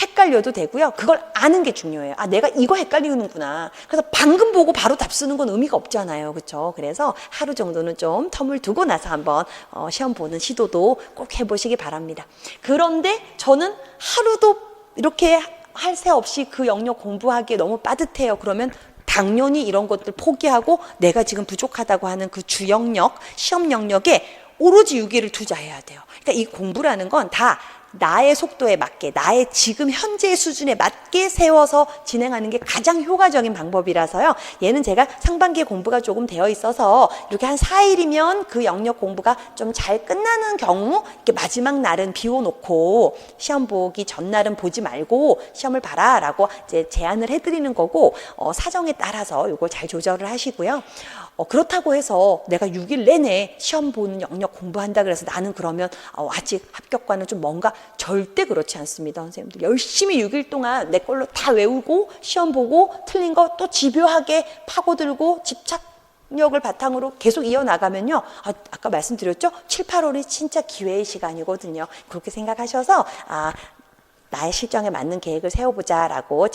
헷갈려도 되고요. 그걸 아는 게 중요해요. 내가 이거 헷갈리는구나. 그래서 방금 보고 바로 답 쓰는 건 의미가 없잖아요. 그렇죠? 그래서 하루 정도는 좀 텀을 두고 나서 한번 시험 보는 시도도 꼭 해보시기 바랍니다. 그런데 저는 하루도 이렇게 할 새 없이 그 영역 공부하기에 너무 빠듯해요. 그러면 당연히 이런 것들 포기하고 내가 지금 부족하다고 하는 그 주영역, 시험 영역에 오로지 유기를 투자해야 돼요. 그러니까 이 공부라는 건 다 나의 속도에 맞게, 나의 지금 현재의 수준에 맞게 세워서 진행하는 게 가장 효과적인 방법이라서요. 얘는 제가 상반기에 공부가 조금 되어 있어서 이렇게 한 4일이면 그 영역 공부가 좀 잘 끝나는 경우 이렇게 마지막 날은 비워놓고 시험 보기 전날은 보지 말고 시험을 봐라 라고 이제 제안을 해드리는 거고 사정에 따라서 이걸 잘 조절을 하시고요. 그렇다고 해서 내가 6일 내내 시험 보는 영역 공부한다 그래서 나는 그러면 아직 합격과는 좀 뭔가 절대 그렇지 않습니다. 선생님들 열심히 6일 동안 내 걸로 다 외우고 시험 보고 틀린 거 또 집요하게 파고들고 집착력을 바탕으로 계속 이어나가면요. 아까 말씀드렸죠? 7, 8월이 진짜 기회의 시간이거든요. 그렇게 생각하셔서 나의 실정에 맞는 계획을 세워보자라고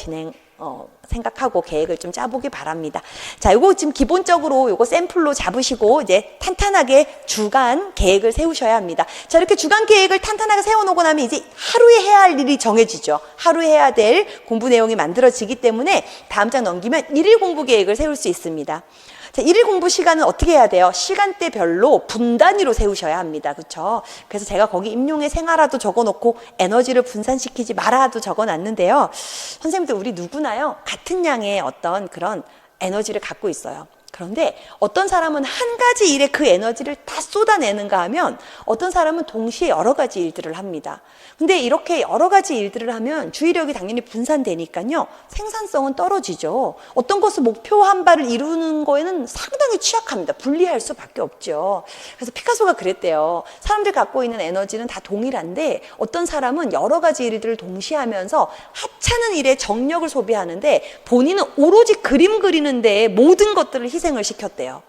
생각하고 계획을 좀 짜보기 바랍니다. 자, 요거 지금 기본적으로 요거 샘플로 잡으시고 이제 탄탄하게 주간 계획을 세우셔야 합니다. 자, 이렇게 주간 계획을 탄탄하게 세워놓고 나면 이제 하루에 해야 할 일이 정해지죠. 하루에 해야 될 공부 내용이 만들어지기 때문에 다음 장 넘기면 일일 공부 계획을 세울 수 있습니다. 자, 일일 공부 시간은 어떻게 해야 돼요? 시간대별로 분단위로 세우셔야 합니다. 그렇죠? 그래서 제가 거기 임용의 생활화도 적어놓고 에너지를 분산시키지 마라도 적어놨는데요. 선생님들 우리 누구나요? 같은 양의 어떤 그런 에너지를 갖고 있어요. 그런데 어떤 사람은 한 가지 일에 그 에너지를 다 쏟아내는가 하면 어떤 사람은 동시에 여러 가지 일들을 합니다. 근데 이렇게 여러 가지 일들을 하면 주의력이 당연히 분산되니까요. 생산성은 떨어지죠. 어떤 것을 목표한 바를 이루는 거에는 상당히 취약합니다. 분리할 수밖에 없죠. 그래서 피카소가 그랬대요. 사람들이 갖고 있는 에너지는 다 동일한데 어떤 사람은 여러 가지 일들을 동시에 하면서 하찮은 일에 정력을 소비하는데 본인은 오로지 그림 그리는 데에 모든 것들을 희생을 시켰대요.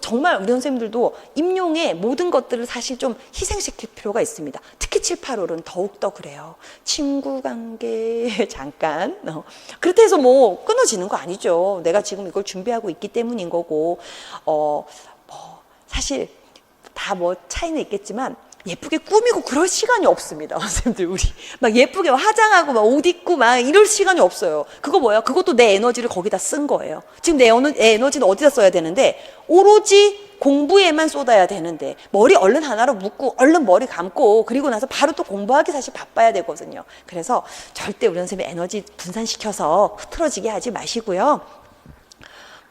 정말 우리 선생님들도 임용의 모든 것들을 사실 좀 희생시킬 필요가 있습니다. 특히 7, 8월은 더욱더 그래요. 친구 관계 잠깐 그렇다 해서 뭐 끊어지는 거 아니죠. 내가 지금 이걸 준비하고 있기 때문인 거고 사실 다 뭐 차이는 있겠지만 예쁘게 꾸미고 그럴 시간이 없습니다. 선생님들 우리 막 예쁘게 화장하고 막 옷 입고 막 이럴 시간이 없어요. 그거 뭐야? 그것도 내 에너지를 거기다 쓴 거예요. 지금 내 에너지는 어디다 써야 되는데 오로지 공부에만 쏟아야 되는데 머리 얼른 하나로 묶고 얼른 머리 감고 그리고 나서 바로 또 공부하기 사실 바빠야 되거든요. 그래서 절대 우리 선생님 에너지 분산시켜서 흐트러지게 하지 마시고요.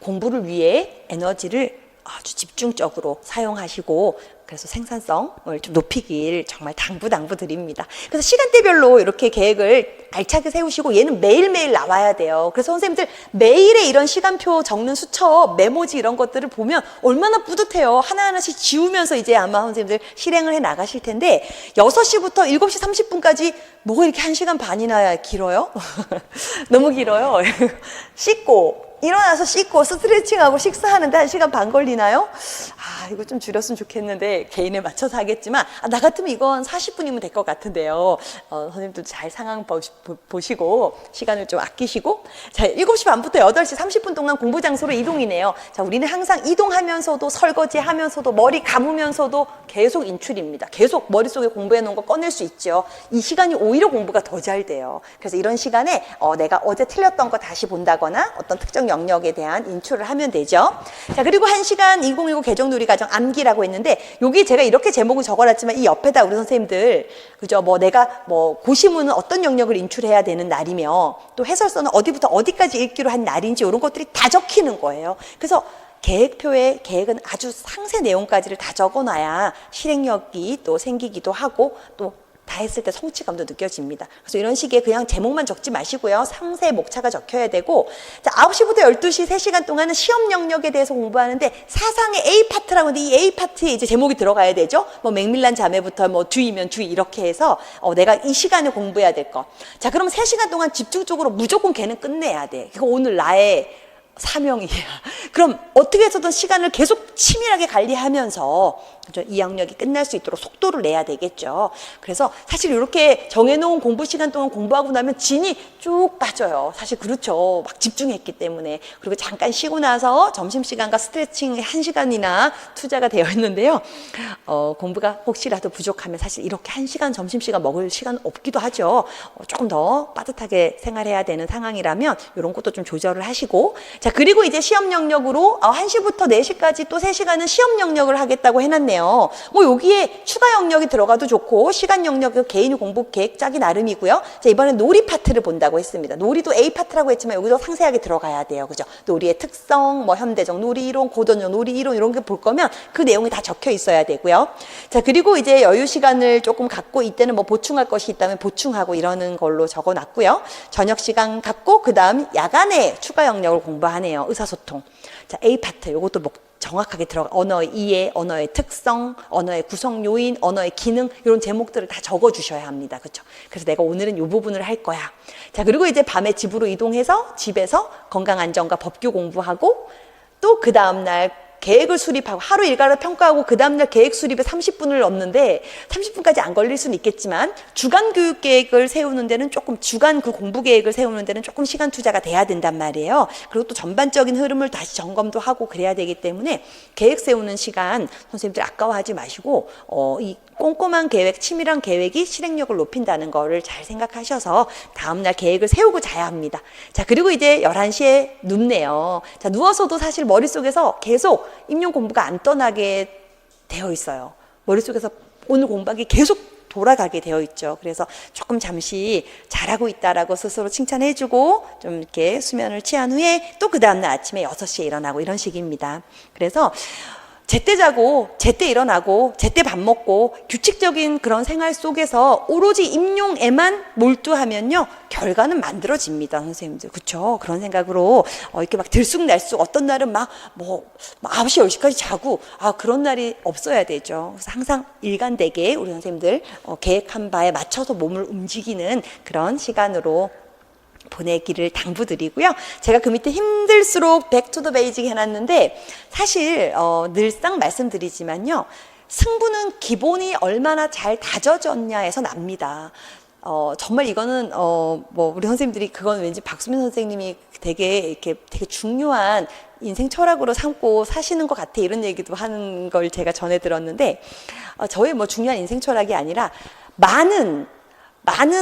공부를 위해 에너지를 아주 집중적으로 사용하시고 그래서 생산성을 좀 높이길 정말 당부드립니다. 그래서 시간대별로 이렇게 계획을 알차게 세우시고 얘는 매일매일 나와야 돼요. 그래서 선생님들 매일의 이런 시간표 적는 수첩, 메모지 이런 것들을 보면 얼마나 뿌듯해요. 하나하나씩 지우면서 이제 아마 선생님들 실행을 해 나가실 텐데 6시부터 7시 30분까지 뭐가 이렇게 1시간 반이나 길어요? 너무 길어요. 씻고 일어나서 씻고 스트레칭하고 식사하는데 1시간 반 걸리나요? 이거 좀 줄였으면 좋겠는데 개인에 맞춰서 하겠지만 나 같으면 이건 40분이면 될 것 같은데요. 선생님들 잘 상황 보시고 시간을 좀 아끼시고 자 7시 반부터 8시 30분 동안 공부 장소로 이동이네요. 자 우리는 항상 이동하면서도 설거지하면서도 머리 감으면서도 계속 인출입니다. 계속 머릿속에 공부해 놓은 거 꺼낼 수 있죠. 이 시간이 오히려 공부가 더 잘 돼요. 그래서 이런 시간에 내가 어제 틀렸던 거 다시 본다거나 어떤 특정 영역에 대한 인출을 하면 되죠. 자 그리고 1시간 2019 개정놀이과정 암기라고 했는데 여기 제가 이렇게 제목을 적어놨지만 이 옆에다 우리 선생님들 그죠? 내가 고시문은 어떤 영역을 인출해야 되는 날이며 또 해설서는 어디부터 어디까지 읽기로 한 날인지 이런 것들이 다 적히는 거예요. 그래서 계획표에 계획은 아주 상세 내용까지를 다 적어놔야 실행력이 또 생기기도 하고 또 다 했을 때 성취감도 느껴집니다. 그래서 이런 식의 그냥 제목만 적지 마시고요. 상세 목차가 적혀야 되고 자 9시부터 12시 3시간 동안은 시험 영역에 대해서 공부하는데 사상의 A 파트라고 하는데 이 A 파트에 이제 제목이 들어가야 되죠. 맥밀란 자매부터 뒤면 뒤 이렇게 해서 내가 이 시간에 공부해야 될 거. 자 그럼 3시간 동안 집중적으로 무조건 걔는 끝내야 돼. 이거 오늘 나의 사명이야. 그럼 어떻게 해서든 시간을 계속 치밀하게 관리하면서 이 영역이 끝날 수 있도록 속도를 내야 되겠죠. 그래서 사실 이렇게 정해놓은 공부 시간 동안 공부하고 나면 진이 쭉 빠져요. 사실 그렇죠. 막 집중했기 때문에. 그리고 잠깐 쉬고 나서 점심시간과 스트레칭 1시간이나 투자가 되어 있는데요. 공부가 혹시라도 부족하면 사실 이렇게 1시간 점심시간 먹을 시간 없기도 하죠. 조금 더 빠듯하게 생활해야 되는 상황이라면 이런 것도 좀 조절을 하시고 자 그리고 이제 시험 영역으로 1시부터 4시까지 또 3시간은 시험 영역을 하겠다고 해놨네요. 여기에 추가 영역이 들어가도 좋고 시간 영역은 개인이 공부 계획 짜기 나름이고요. 자 이번엔 놀이 파트를 본다고 했습니다. 놀이도 A 파트라고 했지만 여기도 상세하게 들어가야 돼요. 그죠? 놀이의 특성, 현대적 놀이 이론, 고전적 놀이 이론 이런 게 볼 거면 그 내용이 다 적혀 있어야 되고요. 자 그리고 이제 여유 시간을 조금 갖고 이때는 보충할 것이 있다면 보충하고 이러는 걸로 적어놨고요. 저녁 시간 갖고 그 다음 야간에 추가 영역을 공부하네요. 의사소통. 자 A 파트 요것도 정확하게 들어가 언어의 이해, 언어의 특성, 언어의 구성 요인, 언어의 기능 이런 제목들을 다 적어 주셔야 합니다. 그렇죠? 그래서 내가 오늘은 이 부분을 할 거야. 자, 그리고 이제 밤에 집으로 이동해서 집에서 건강 안전과 법규 공부하고 또 그 다음 날 계획을 수립하고 하루 일과를 평가하고 그 다음날 계획 수립에 30분을 넣는데 30분까지 안 걸릴 수는 있겠지만 주간 교육 계획을 세우는 데는 조금 주간 그 공부 계획을 세우는 데는 조금 시간 투자가 돼야 된단 말이에요. 그리고 또 전반적인 흐름을 다시 점검도 하고 그래야 되기 때문에 계획 세우는 시간 선생님들 아까워하지 마시고 이 꼼꼼한 계획, 치밀한 계획이 실행력을 높인다는 거를 잘 생각하셔서 다음날 계획을 세우고 자야 합니다. 자, 그리고 이제 11시에 눕네요. 자, 누워서도 사실 머릿속에서 계속 임용 공부가 안 떠나게 되어 있어요. 머릿속에서 오늘 공부하기 계속 돌아가게 되어 있죠. 그래서 조금 잠시 잘하고 있다라고 스스로 칭찬해주고 좀 이렇게 수면을 취한 후에 또 그 다음날 아침에 6시에 일어나고 이런 식입니다. 그래서 제때 자고 제때 일어나고 제때 밥 먹고 규칙적인 그런 생활 속에서 오로지 임용에만 몰두하면요 결과는 만들어집니다, 선생님들. 그렇죠? 그런 생각으로 이렇게 막 들쑥날쑥 어떤 날은 막 9시 10시까지 자고 그런 날이 없어야 되죠. 그래서 항상 일관되게 우리 선생님들 계획한 바에 맞춰서 몸을 움직이는 그런 시간으로 보내기를 당부드리고요. 제가 그 밑에 힘들수록 백투더 베이직 해놨는데 사실 늘상 말씀드리지만요. 승부는 기본이 얼마나 잘 다져졌냐에서 납니다. 정말 이거는 우리 선생님들이 그건 왠지 박수민 선생님이 되게 중요한 인생 철학으로 삼고 사시는 것 같아 이런 얘기도 하는 걸 제가 전해 들었는데 저의 중요한 인생 철학이 아니라 많은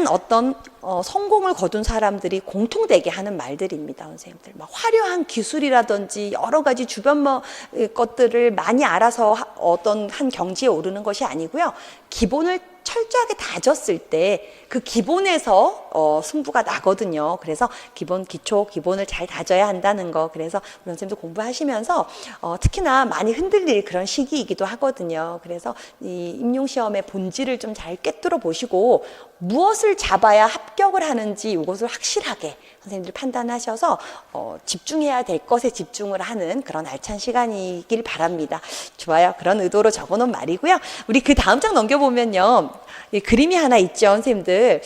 어떤 성공을 거둔 사람들이 공통되게 하는 말들입니다, 선생님들. 막 화려한 기술이라든지 여러 가지 주변 것들을 많이 알아서 어떤 한 경지에 오르는 것이 아니고요. 기본을 철저하게 다졌을 때 그 기본에서 승부가 나거든요. 그래서 기본을 잘 다져야 한다는 거. 그래서 우리 선생님도 공부하시면서 특히나 많이 흔들릴 그런 시기이기도 하거든요. 그래서 이 임용시험의 본질을 좀 잘 꿰뚫어 보시고 무엇을 잡아야 합격을 하는지 이것을 확실하게 선생님들 판단하셔서 집중해야 될 것에 집중을 하는 그런 알찬 시간이길 바랍니다. 좋아요. 그런 의도로 적어놓은 말이고요. 우리 그 다음 장 넘겨보면요. 이 그림이 하나 있죠, 선생님들.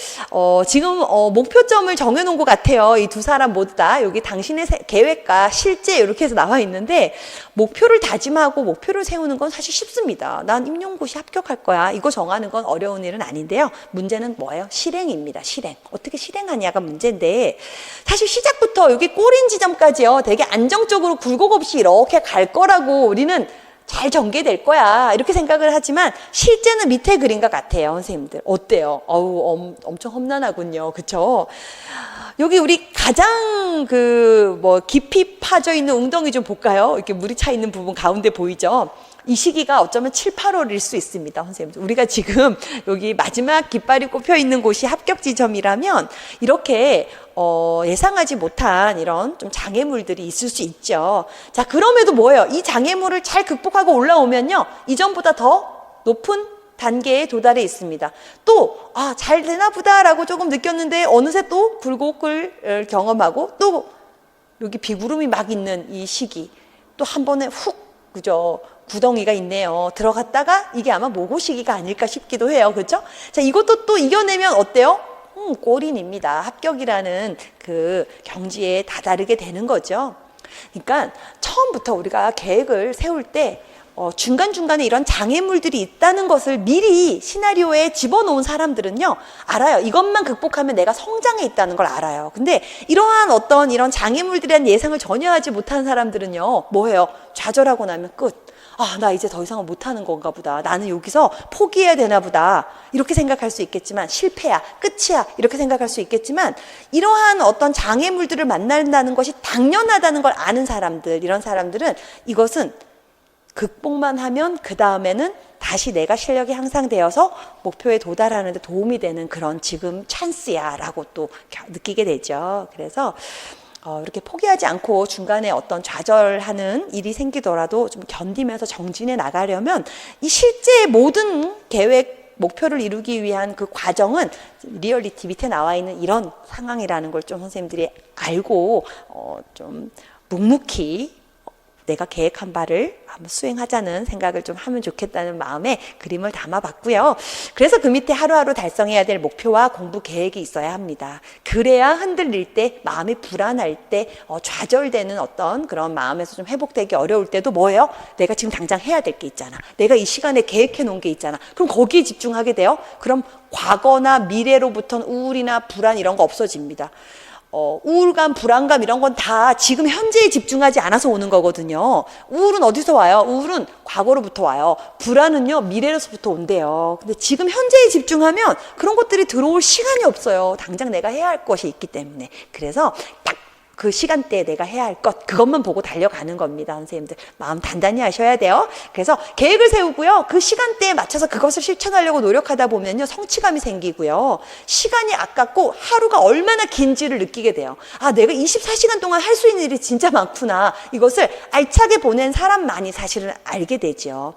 지금 목표점을 정해놓은 것 같아요. 이 두 사람 모두 다 여기 당신의 계획과 실제 이렇게 해서 나와 있는데 목표를 다짐하고 목표를 세우는 건 사실 쉽습니다. 난 임용고시 합격할 거야. 이거 정하는 건 어려운 일은 아닌데요. 문제는 뭐예요? 실행입니다. 실행. 어떻게 실행하냐가 문제인데 사실 시작부터 여기 꼬린 지점까지요. 되게 안정적으로 굴곡 없이 이렇게 갈 거라고 우리는 잘 전개될 거야 이렇게 생각을 하지만 실제는 밑에 그림과 같아요, 선생님들. 어때요? 엄청 험난하군요. 그쵸? 여기 우리 가장 깊이 파져 있는 웅덩이 좀 볼까요? 이렇게 물이 차 있는 부분 가운데 보이죠? 이 시기가 어쩌면 7, 8월일 수 있습니다, 선생님들. 우리가 지금 여기 마지막 깃발이 꼽혀 있는 곳이 합격 지점이라면 이렇게 예상하지 못한 이런 좀 장애물들이 있을 수 있죠. 자, 그럼에도 뭐예요? 이 장애물을 잘 극복하고 올라오면요. 이전보다 더 높은 단계에 도달해 있습니다. 또, 잘 되나 보다라고 조금 느꼈는데 어느새 또 굴곡을 경험하고 또 여기 비구름이 막 있는 이 시기 또 한 번에 그죠? 구덩이가 있네요. 들어갔다가 이게 아마 모고 시기가 아닐까 싶기도 해요. 그렇죠? 자, 이것도 또 이겨내면 어때요? 골인입니다. 합격이라는 그 경지에 다다르게 되는 거죠. 그러니까 처음부터 우리가 계획을 세울 때 중간중간에 이런 장애물들이 있다는 것을 미리 시나리오에 집어놓은 사람들은요, 알아요. 이것만 극복하면 내가 성장해 있다는 걸 알아요. 근데 이러한 어떤 이런 장애물들에 대한 예상을 전혀 하지 못한 사람들은요, 뭐예요? 좌절하고 나면 끝. 나 이제 더 이상은 못하는 건가 보다. 나는 여기서 포기해야 되나 보다. 이렇게 생각할 수 있겠지만, 실패야, 끝이야. 이렇게 생각할 수 있겠지만, 이러한 어떤 장애물들을 만난다는 것이 당연하다는 걸 아는 사람들, 이런 사람들은 이것은 극복만 하면 그 다음에는 다시 내가 실력이 향상되어서 목표에 도달하는 데 도움이 되는 그런 지금 찬스야 라고 또 느끼게 되죠. 그래서 이렇게 포기하지 않고 중간에 어떤 좌절하는 일이 생기더라도 좀 견디면서 정진해 나가려면 이 실제 모든 계획 목표를 이루기 위한 그 과정은 리얼리티 밑에 나와 있는 이런 상황이라는 걸 좀 선생님들이 알고 좀 묵묵히 내가 계획한 바를 한번 수행하자는 생각을 좀 하면 좋겠다는 마음에 그림을 담아봤고요. 그래서 그 밑에 하루하루 달성해야 될 목표와 공부 계획이 있어야 합니다. 그래야 흔들릴 때, 마음이 불안할 때, 좌절되는 어떤 그런 마음에서 좀 회복되기 어려울 때도 뭐예요? 내가 지금 당장 해야 될 게 있잖아. 내가 이 시간에 계획해 놓은 게 있잖아. 그럼 거기에 집중하게 돼요. 그럼 과거나 미래로부터는 우울이나 불안 이런 거 없어집니다. 우울감, 불안감 이런 건 다 지금 현재에 집중하지 않아서 오는 거거든요. 우울은 어디서 와요? 우울은 과거로부터 와요. 불안은요, 미래로부터 온대요. 근데 지금 현재에 집중하면 그런 것들이 들어올 시간이 없어요. 당장 내가 해야 할 것이 있기 때문에. 그래서 딱 그 시간대에 내가 해야 할 것, 그것만 보고 달려가는 겁니다. 선생님들 마음 단단히 하셔야 돼요. 그래서 계획을 세우고요, 그 시간대에 맞춰서 그것을 실천하려고 노력하다 보면요, 성취감이 생기고요, 시간이 아깝고 하루가 얼마나 긴지를 느끼게 돼요. 아, 내가 24시간 동안 할 수 있는 일이 진짜 많구나, 이것을 알차게 보낸 사람만이 사실은 알게 되죠.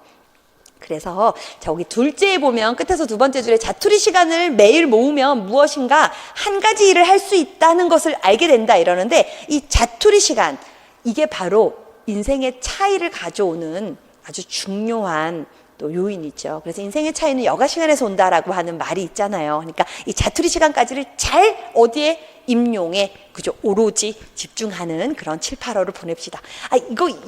그래서 저기 둘째에 보면 끝에서 두 번째 줄에 자투리 시간을 매일 모으면 무엇인가 한 가지 일을 할 수 있다는 것을 알게 된다 이러는데, 이 자투리 시간, 이게 바로 인생의 차이를 가져오는 아주 중요한 또 요인이죠. 그래서 인생의 차이는 여가 시간에서 온다라고 하는 말이 있잖아요. 그러니까 이 자투리 시간까지를 잘 어디에 임용에, 그죠, 오로지 집중하는 그런 7, 8월을 보냅시다. 아,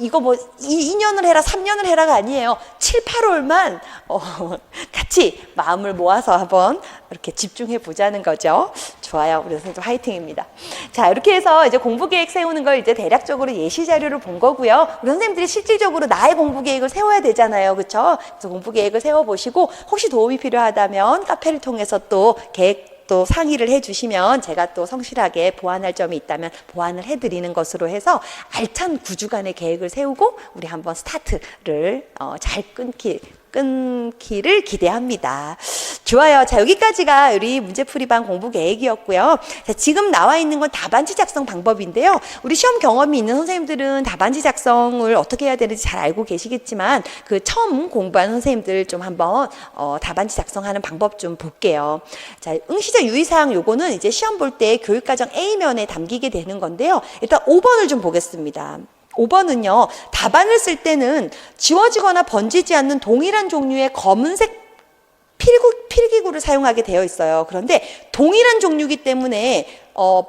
이거 뭐 2년을 해라 3년을 해라가 아니에요. 7, 8월만 같이 마음을 모아서 한번 이렇게 집중해 보자는 거죠. 좋아요. 우리 선생님 화이팅입니다. 자, 이렇게 해서 이제 공부 계획 세우는 걸 이제 대략적으로 예시 자료를 본 거고요. 우리 선생님들이 실질적으로 나의 공부 계획을 세워야 되잖아요. 그렇죠? 그래서 공부 계획을 세워 보시고, 혹시 도움이 필요하다면 카페를 통해서 또 계획 또 상의를 해주시면 제가 또 성실하게 보완할 점이 있다면 보완을 해드리는 것으로 해서 알찬 9주간의 계획을 세우고 우리 한번 스타트를 잘 끊기를 기대합니다. 좋아요. 자, 여기까지가 우리 문제풀이반 공부 계획이었고요. 자, 지금 나와 있는 건 답안지 작성 방법인데요. 우리 시험 경험이 있는 선생님들은 답안지 작성을 어떻게 해야 되는지 잘 알고 계시겠지만, 그 처음 공부한 선생님들 좀 한번 답안지 작성하는 방법 좀 볼게요. 자, 응시자 유의사항 요거는 이제 시험 볼 때 교육과정 A면에 담기게 되는 건데요. 일단 5번을 좀 보겠습니다. 5번은요, 답안을 쓸 때는 지워지거나 번지지 않는 동일한 종류의 검은색 필기구를 사용하게 되어 있어요. 그런데 동일한 종류이기 때문에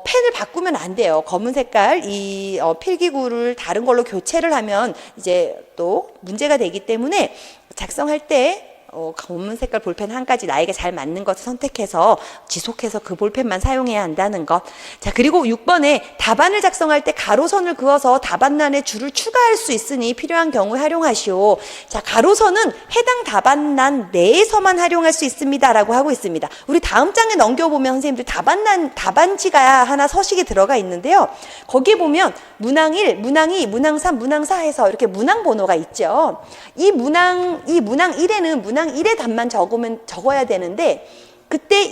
펜을 바꾸면 안 돼요. 검은 색깔 이 필기구를 다른 걸로 교체를 하면 이제 또 문제가 되기 때문에 작성할 때 검은 색깔 볼펜 한 가지 나에게 잘 맞는 것을 선택해서 지속해서 그 볼펜만 사용해야 한다는 것. 자, 그리고 6번에 답안을 작성할 때 가로선을 그어서 답안란에 줄을 추가할 수 있으니 필요한 경우 활용하시오. 자, 가로선은 해당 답안란 내에서만 활용할 수 있습니다 라고 하고 있습니다. 우리 다음 장에 넘겨보면 선생님들 답안지가 하나 서식에 들어가 있는데요. 거기에 보면 문항 1, 문항 2, 문항 3, 문항 4 해서 이렇게 문항 번호가 있죠. 이 문항 1에는 문항 1의 답만 적어야 되는데, 그때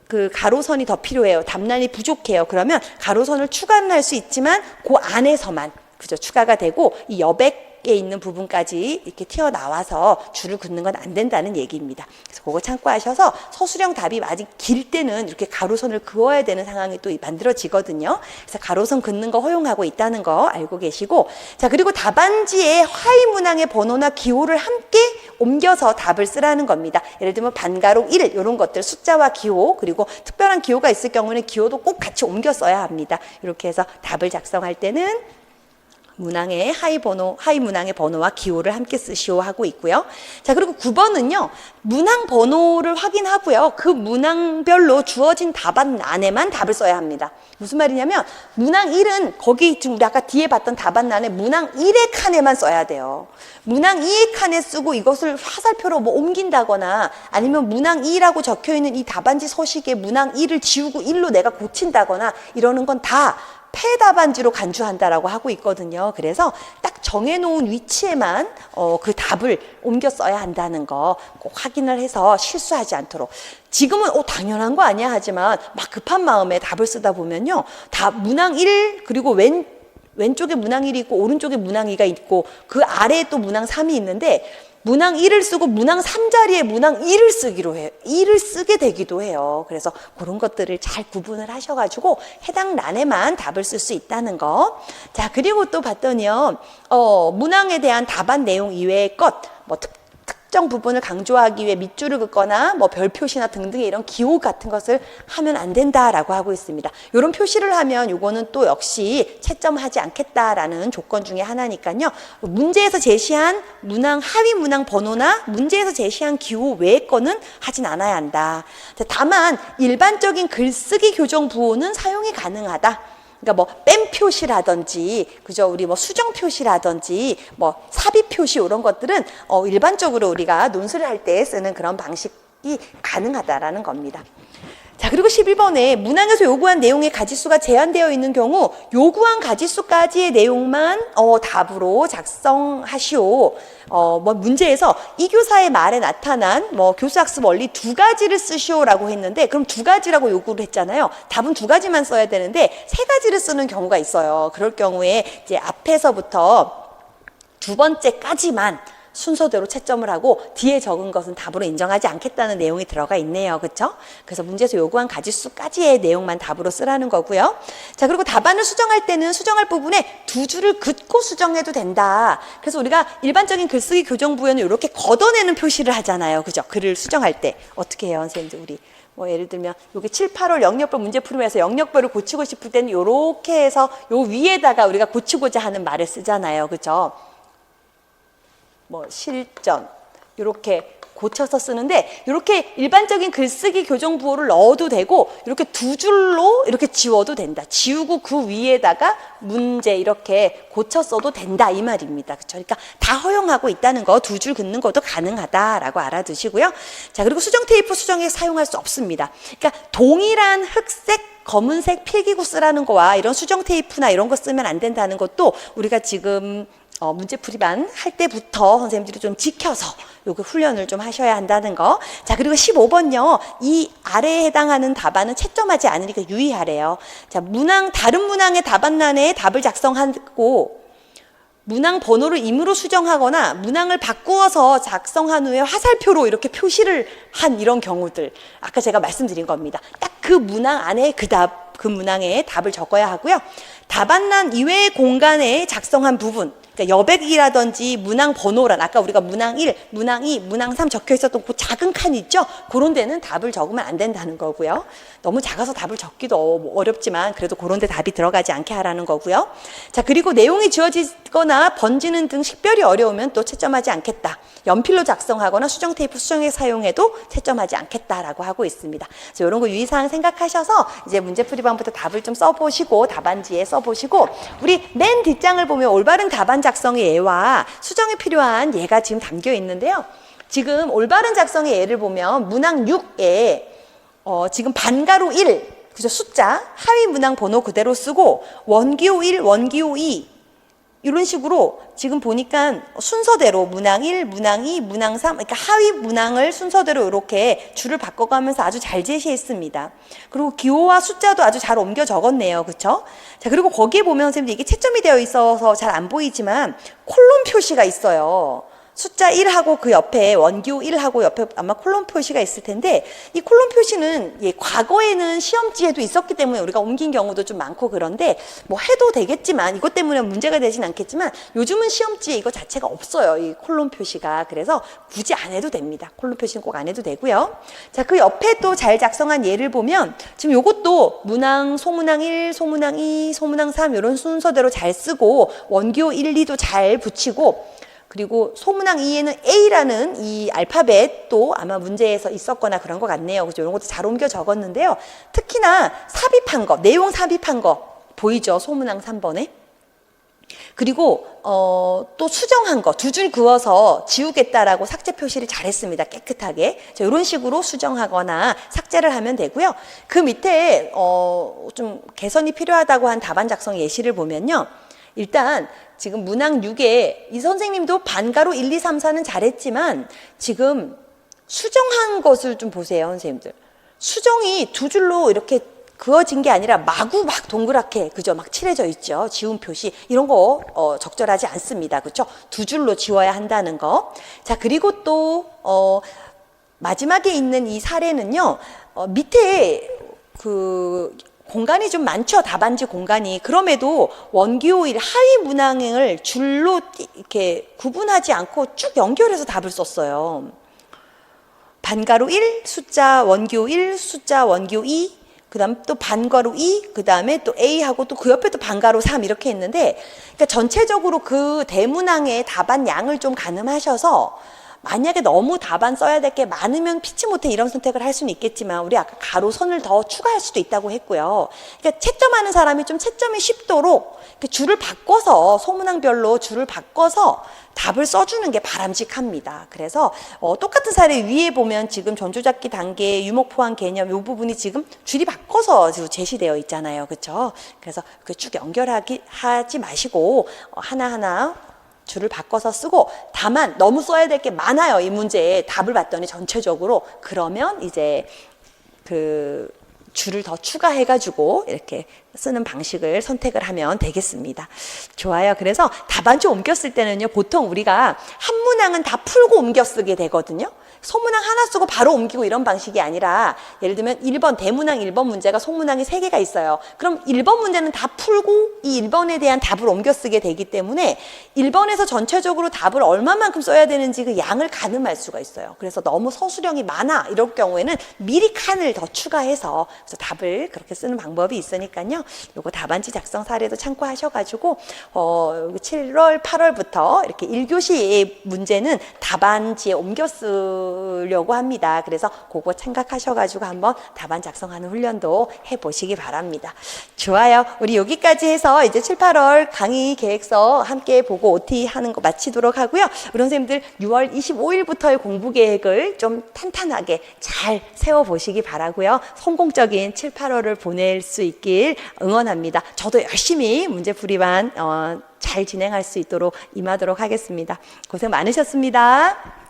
그 가로선이 더 필요해요. 답란이 부족해요. 그러면 가로선을 추가는 할 수 있지만 그 안에서만, 그죠, 추가가 되고, 이 여백에 있는 부분까지 이렇게 튀어나와서 줄을 긋는 건 안 된다는 얘기입니다. 그래서 그거 참고하셔서 서술형 답이 아직 길 때는 이렇게 가로선을 그어야 되는 상황이 또 만들어지거든요. 그래서 가로선 긋는 거 허용하고 있다는 거 알고 계시고, 자, 그리고 답안지에 하위 문항의 번호나 기호를 함께 옮겨서 답을 쓰라는 겁니다. 예를 들면 반가로 1 이런 것들 숫자와 기호, 그리고 특별한 기호가 있을 경우는 기호도 꼭 같이 옮겨 써야 합니다. 이렇게 해서 답을 작성할 때는 문항의 하위 문항의 번호와 기호를 함께 쓰시오 하고 있고요. 자, 그리고 9번은요. 문항 번호를 확인하고요. 그 문항별로 주어진 답안 안에만 답을 써야 합니다. 무슨 말이냐면 문항 1은 거기 지금 우리 아까 뒤에 봤던 답안 안에 문항 1의 칸에만 써야 돼요. 문항 2의 칸에 쓰고 이것을 화살표로 뭐 옮긴다거나, 아니면 문항 2라고 적혀있는 이 답안지 서식에 문항 2를 지우고 1로 내가 고친다거나 이러는 건 다 폐답안지로 간주한다라고 하고 있거든요. 그래서 딱 정해놓은 위치에만 그 답을 옮겨 써야 한다는 거 꼭 확인을 해서 실수하지 않도록. 지금은 당연한 거 아니야 하지만 막 급한 마음에 답을 쓰다 보면요, 문항 1 그리고 왼쪽에 문항 1이 있고 오른쪽에 문항 2가 있고 그 아래에 또 문항 3이 있는데, 문항 1을 쓰고 문항 3자리에 문항 2를 쓰기로 해요. 2를 쓰게 되기도 해요. 그래서 그런 것들을 잘 구분을 하셔가지고 해당 란에만 답을 쓸 수 있다는 거. 자, 그리고 또 봤더니요, 문항에 대한 답안 내용 이외의 것, 뭐 특정 부분을 강조하기 위해 밑줄을 긋거나 뭐 별 표시나 등등의 이런 기호 같은 것을 하면 안 된다라고 하고 있습니다. 이런 표시를 하면 이거는 또 역시 채점하지 않겠다라는 조건 중에 하나니까요. 문제에서 제시한 하위 문항 번호나 문제에서 제시한 기호 외의 거는 하진 않아야 한다. 다만 일반적인 글쓰기 교정 부호는 사용이 가능하다. 그러니까 뭐 뺀 표시라든지, 그죠, 우리 뭐 수정 표시라든지 뭐 삽입 표시 이런 것들은 일반적으로 우리가 논술을 할 때 쓰는 그런 방식이 가능하다라는 겁니다. 자, 그리고 11번에 문항에서 요구한 내용의 가지수가 제한되어 있는 경우 요구한 가지수까지의 내용만 답으로 작성하시오. 뭐 문제에서 이 교사의 말에 나타난 뭐 교수학습 원리 두 가지를 쓰시오라고 했는데, 그럼 두 가지라고 요구를 했잖아요. 답은 두 가지만 써야 되는데 세 가지를 쓰는 경우가 있어요. 그럴 경우에 이제 앞에서부터 두 번째까지만 순서대로 채점을 하고 뒤에 적은 것은 답으로 인정하지 않겠다는 내용이 들어가 있네요. 그렇죠? 그래서 문제에서 요구한 가지수까지의 내용만 답으로 쓰라는 거고요. 자, 그리고 답안을 수정할 때는 수정할 부분에 두 줄을 긋고 수정해도 된다. 그래서 우리가 일반적인 글쓰기 교정부에는 이렇게 걷어내는 표시를 하잖아요. 그죠? 글을 수정할 때 어떻게 해요, 선생님들? 우리 뭐 예를 들면 여기 7, 8월 영역별 문제 풀이면서 영역별을 고치고 싶을 때는 이렇게 해서 요 위에다가 우리가 고치고자 하는 말을 쓰잖아요. 그죠? 뭐 실전 이렇게 고쳐서 쓰는데, 이렇게 일반적인 글쓰기 교정부호를 넣어도 되고 이렇게 두 줄로 이렇게 지워도 된다. 지우고 그 위에다가 문제 이렇게 고쳐 써도 된다 이 말입니다. 그렇죠? 그러니까 다 허용하고 있다는 거, 두 줄 긋는 것도 가능하다라고 알아두시고요. 자, 그리고 수정 테이프 수정에 사용할 수 없습니다. 그러니까 동일한 흑색 검은색 필기구 쓰라는 거와 이런 수정 테이프나 이런 거 쓰면 안 된다는 것도 우리가 지금 문제풀이반 할 때부터 선생님들이 좀 지켜서 요거 훈련을 좀 하셔야 한다는 거. 자, 그리고 15번요. 이 아래에 해당하는 답안은 채점하지 않으니까 유의하래요. 자, 다른 문항의 답안란에 답을 작성하고 문항 번호를 임의로 수정하거나 문항을 바꾸어서 작성한 후에 화살표로 이렇게 표시를 한 이런 경우들, 아까 제가 말씀드린 겁니다. 딱 그 문항 안에 그 문항에 답을 적어야 하고요. 답안란 이외의 공간에 작성한 부분, 그러니까 여백이라든지 문항 번호란, 아까 우리가 문항 1, 문항 2, 문항 3 적혀 있었던 그 작은 칸 있죠? 그런 데는 답을 적으면 안 된다는 거고요. 너무 작아서 답을 적기도 어렵지만 그래도 그런 데 답이 들어가지 않게 하라는 거고요. 자, 그리고 내용이 지워지거나 번지는 등 식별이 어려우면 또 채점하지 않겠다. 연필로 작성하거나 수정 테이프 수정에 사용해도 채점하지 않겠다라고 하고 있습니다. 그래서 이런 거 유의사항 생각하셔서 이제 문제풀이반부터 답을 좀 써보시고 답안지에 써보시고, 우리 맨 뒷장을 보면 올바른 답안 작성의 예와 수정이 필요한 예가 지금 담겨 있는데요. 지금 올바른 작성의 예를 보면 문항 6에 지금 반가로 1, 그죠? 숫자 하위 문항 번호 그대로 쓰고 원기호 1, 원기호 2 이런 식으로 지금 보니까 순서대로 문항 1, 문항 2, 문항 3, 그러니까 하위 문항을 순서대로 이렇게 줄을 바꿔가면서 아주 잘 제시했습니다. 그리고 기호와 숫자도 아주 잘 옮겨 적었네요. 그렇죠? 자, 그리고 거기에 보면 선생님들 이게 채점이 되어 있어서 잘 안 보이지만 콜론 표시가 있어요. 숫자 1하고 그 옆에 원기호 1하고 옆에 아마 콜론 표시가 있을 텐데, 이 콜론 표시는 과거에는 시험지에도 있었기 때문에 우리가 옮긴 경우도 좀 많고 그런데 뭐 해도 되겠지만 이것 때문에 문제가 되진 않겠지만 요즘은 시험지에 이거 자체가 없어요. 이 콜론 표시가. 그래서 굳이 안 해도 됩니다. 콜론 표시는 꼭 안 해도 되고요. 자, 그 옆에 또 잘 작성한 예를 보면 지금 요것도 문항, 소문항 1, 소문항 2, 소문항 3 이런 순서대로 잘 쓰고 원기호 1, 2도 잘 붙이고, 그리고 소문항 2에는 A라는 이 알파벳도 아마 문제에서 있었거나 그런 것 같네요. 그죠? 이런 것도 잘 옮겨 적었는데요. 특히나 삽입한 거, 내용 삽입한 거 보이죠? 소문항 3번에. 그리고 또 수정한 거, 두 줄 그어서 지우겠다라고 삭제 표시를 잘했습니다. 깨끗하게. 자, 이런 식으로 수정하거나 삭제를 하면 되고요. 그 밑에 좀 개선이 필요하다고 한 답안 작성 예시를 보면요. 일단 지금 문항 6에 이 선생님도 반가로 1, 2, 3, 4는 잘했지만 지금 수정한 것을 좀 보세요, 선생님들. 수정이 두 줄로 이렇게 그어진 게 아니라 마구 막 동그랗게, 그죠? 막 칠해져 있죠. 지운 표시. 이런 거 적절하지 않습니다. 그렇죠? 두 줄로 지워야 한다는 거. 자, 그리고 또 마지막에 있는 이 사례는요. 밑에 공간이 좀 많죠. 답안지 공간이. 그럼에도 원기호 1 하위 문항을 줄로 이렇게 구분하지 않고 쭉 연결해서 답을 썼어요. 반가로 1, 숫자 원기호 1, 숫자 원기호 2, 그 다음 또 반가로 2, 그 다음에 또 A하고 또 그 옆에 또 반가로 3 이렇게 했는데, 그러니까 전체적으로 그 대문항의 답안 양을 좀 가늠하셔서 만약에 너무 답안 써야 될 게 많으면 피치 못해 이런 선택을 할 수는 있겠지만 우리 아까 가로 선을 더 추가할 수도 있다고 했고요. 그러니까 채점하는 사람이 좀 채점이 쉽도록 줄을 바꿔서 소문항별로 줄을 바꿔서 답을 써주는 게 바람직합니다. 그래서 똑같은 사례 위에 보면 지금 전조잡기 단계, 유목포함 개념 이 부분이 지금 줄이 바꿔서 제시되어 있잖아요. 그렇죠? 그래서 그 쭉 하지 마시고 하나하나 줄을 바꿔서 쓰고 다만 너무 써야 될 게 많아요. 이 문제에 답을 봤더니 전체적으로 그러면 이제 그 줄을 더 추가해가지고 이렇게 쓰는 방식을 선택을 하면 되겠습니다. 좋아요. 그래서 답안지 옮겨 쓸 때는요, 보통 우리가 한 문항은 다 풀고 옮겨 쓰게 되거든요. 소문항 하나 쓰고 바로 옮기고 이런 방식이 아니라 예를 들면 1번 대문항 1번 문제가 소문항이 3개가 있어요. 그럼 1번 문제는 다 풀고 이 1번에 대한 답을 옮겨 쓰게 되기 때문에 1번에서 전체적으로 답을 얼마만큼 써야 되는지 그 양을 가늠할 수가 있어요. 그래서 너무 서술형이 많아 이럴 경우에는 미리 칸을 더 추가해서 그래서 답을 그렇게 쓰는 방법이 있으니까요. 요거 답안지 작성 사례도 참고하셔가지고 7월 8월부터 이렇게 1교시 문제는 답안지에 옮겨 쓰려고 합니다. 그래서 그거 생각하셔가지고 한번 답안 작성하는 훈련도 해보시기 바랍니다. 좋아요. 우리 여기까지 해서 이제 7, 8월 강의 계획서 함께 보고 OT 하는 거 마치도록 하고요. 우리 선생님들 6월 25일부터의 공부 계획을 좀 탄탄하게 잘 세워보시기 바라고요. 성공적인 7, 8월을 보낼 수 있길 응원합니다. 저도 열심히 문제풀이반 잘 진행할 수 있도록 임하도록 하겠습니다. 고생 많으셨습니다.